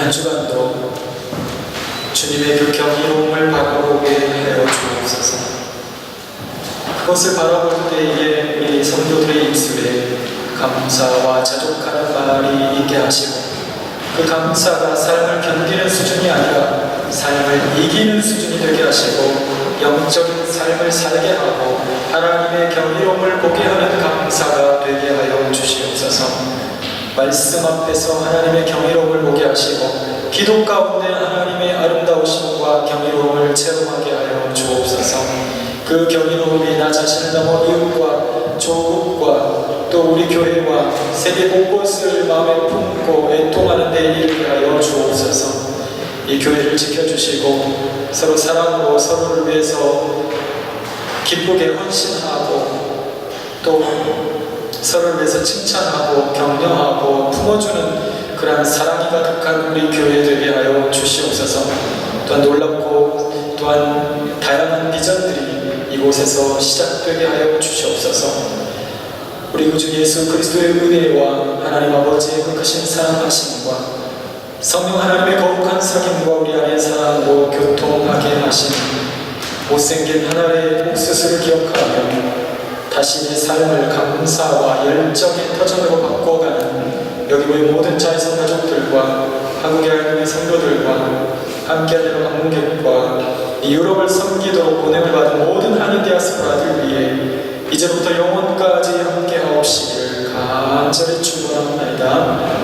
한 주간도 주님의 그 경이로움을 바라보게 하여 주옵소서. 그것을 바라볼 때에 우리 성도들의 입술에 감사와 자족하는 말이 있게 하시고 그 감사가 삶을 견디는 수준이 아니라 삶을 이기는 수준이 되게 하시고 영적인 삶을 살게 하고 하나님의 경이로움을 보게 하는 감사가 되게 하여 주시옵소서. 말씀 앞에서 하나님의 경이로움을 보게 하시고 기도 가운데 하나님의 아름다우심과 경이로움을 체험하게 하여 주옵소서. 그 경이로움이 나 자신을 넘어 이웃과 조국과 또 우리 교회와 세계 곳곳을 마음에 품고 애통하는 데 이르게 하여 주옵소서. 이 교회를 지켜주시고 서로 사랑으로 서로를 위해서 기쁘게 헌신하고 또 서로를 위해서 칭찬하고 격려하고 품어주는 그러한 사랑이 가득한 우리 교회 되게 하여 주시옵소서. 또한 놀랍고 또한 다양한 비전들이 이곳에서 시작되게 하여 주시옵소서. 우리 구주 예수 그리스도의 은혜와 하나님 아버지의 그 크신 사랑하심과 성령 하나님의 거룩한 사귐과 우리 안에 사랑으로 교통하게 하신 못생긴 하나의 옥수수를 기억하며 다시 삶을 감사와 열정의 터전으로 바꿔가는 여기 모인 모든 자이성 가족들과 한국의 하나님의 성도들과 함께하는 방문객과 이 유럽을 섬기도록 보냄을 받은 모든 한인 디아스포라들 위해 이제부터 영원까지 함께하옵시기를 간절히 축원합니다.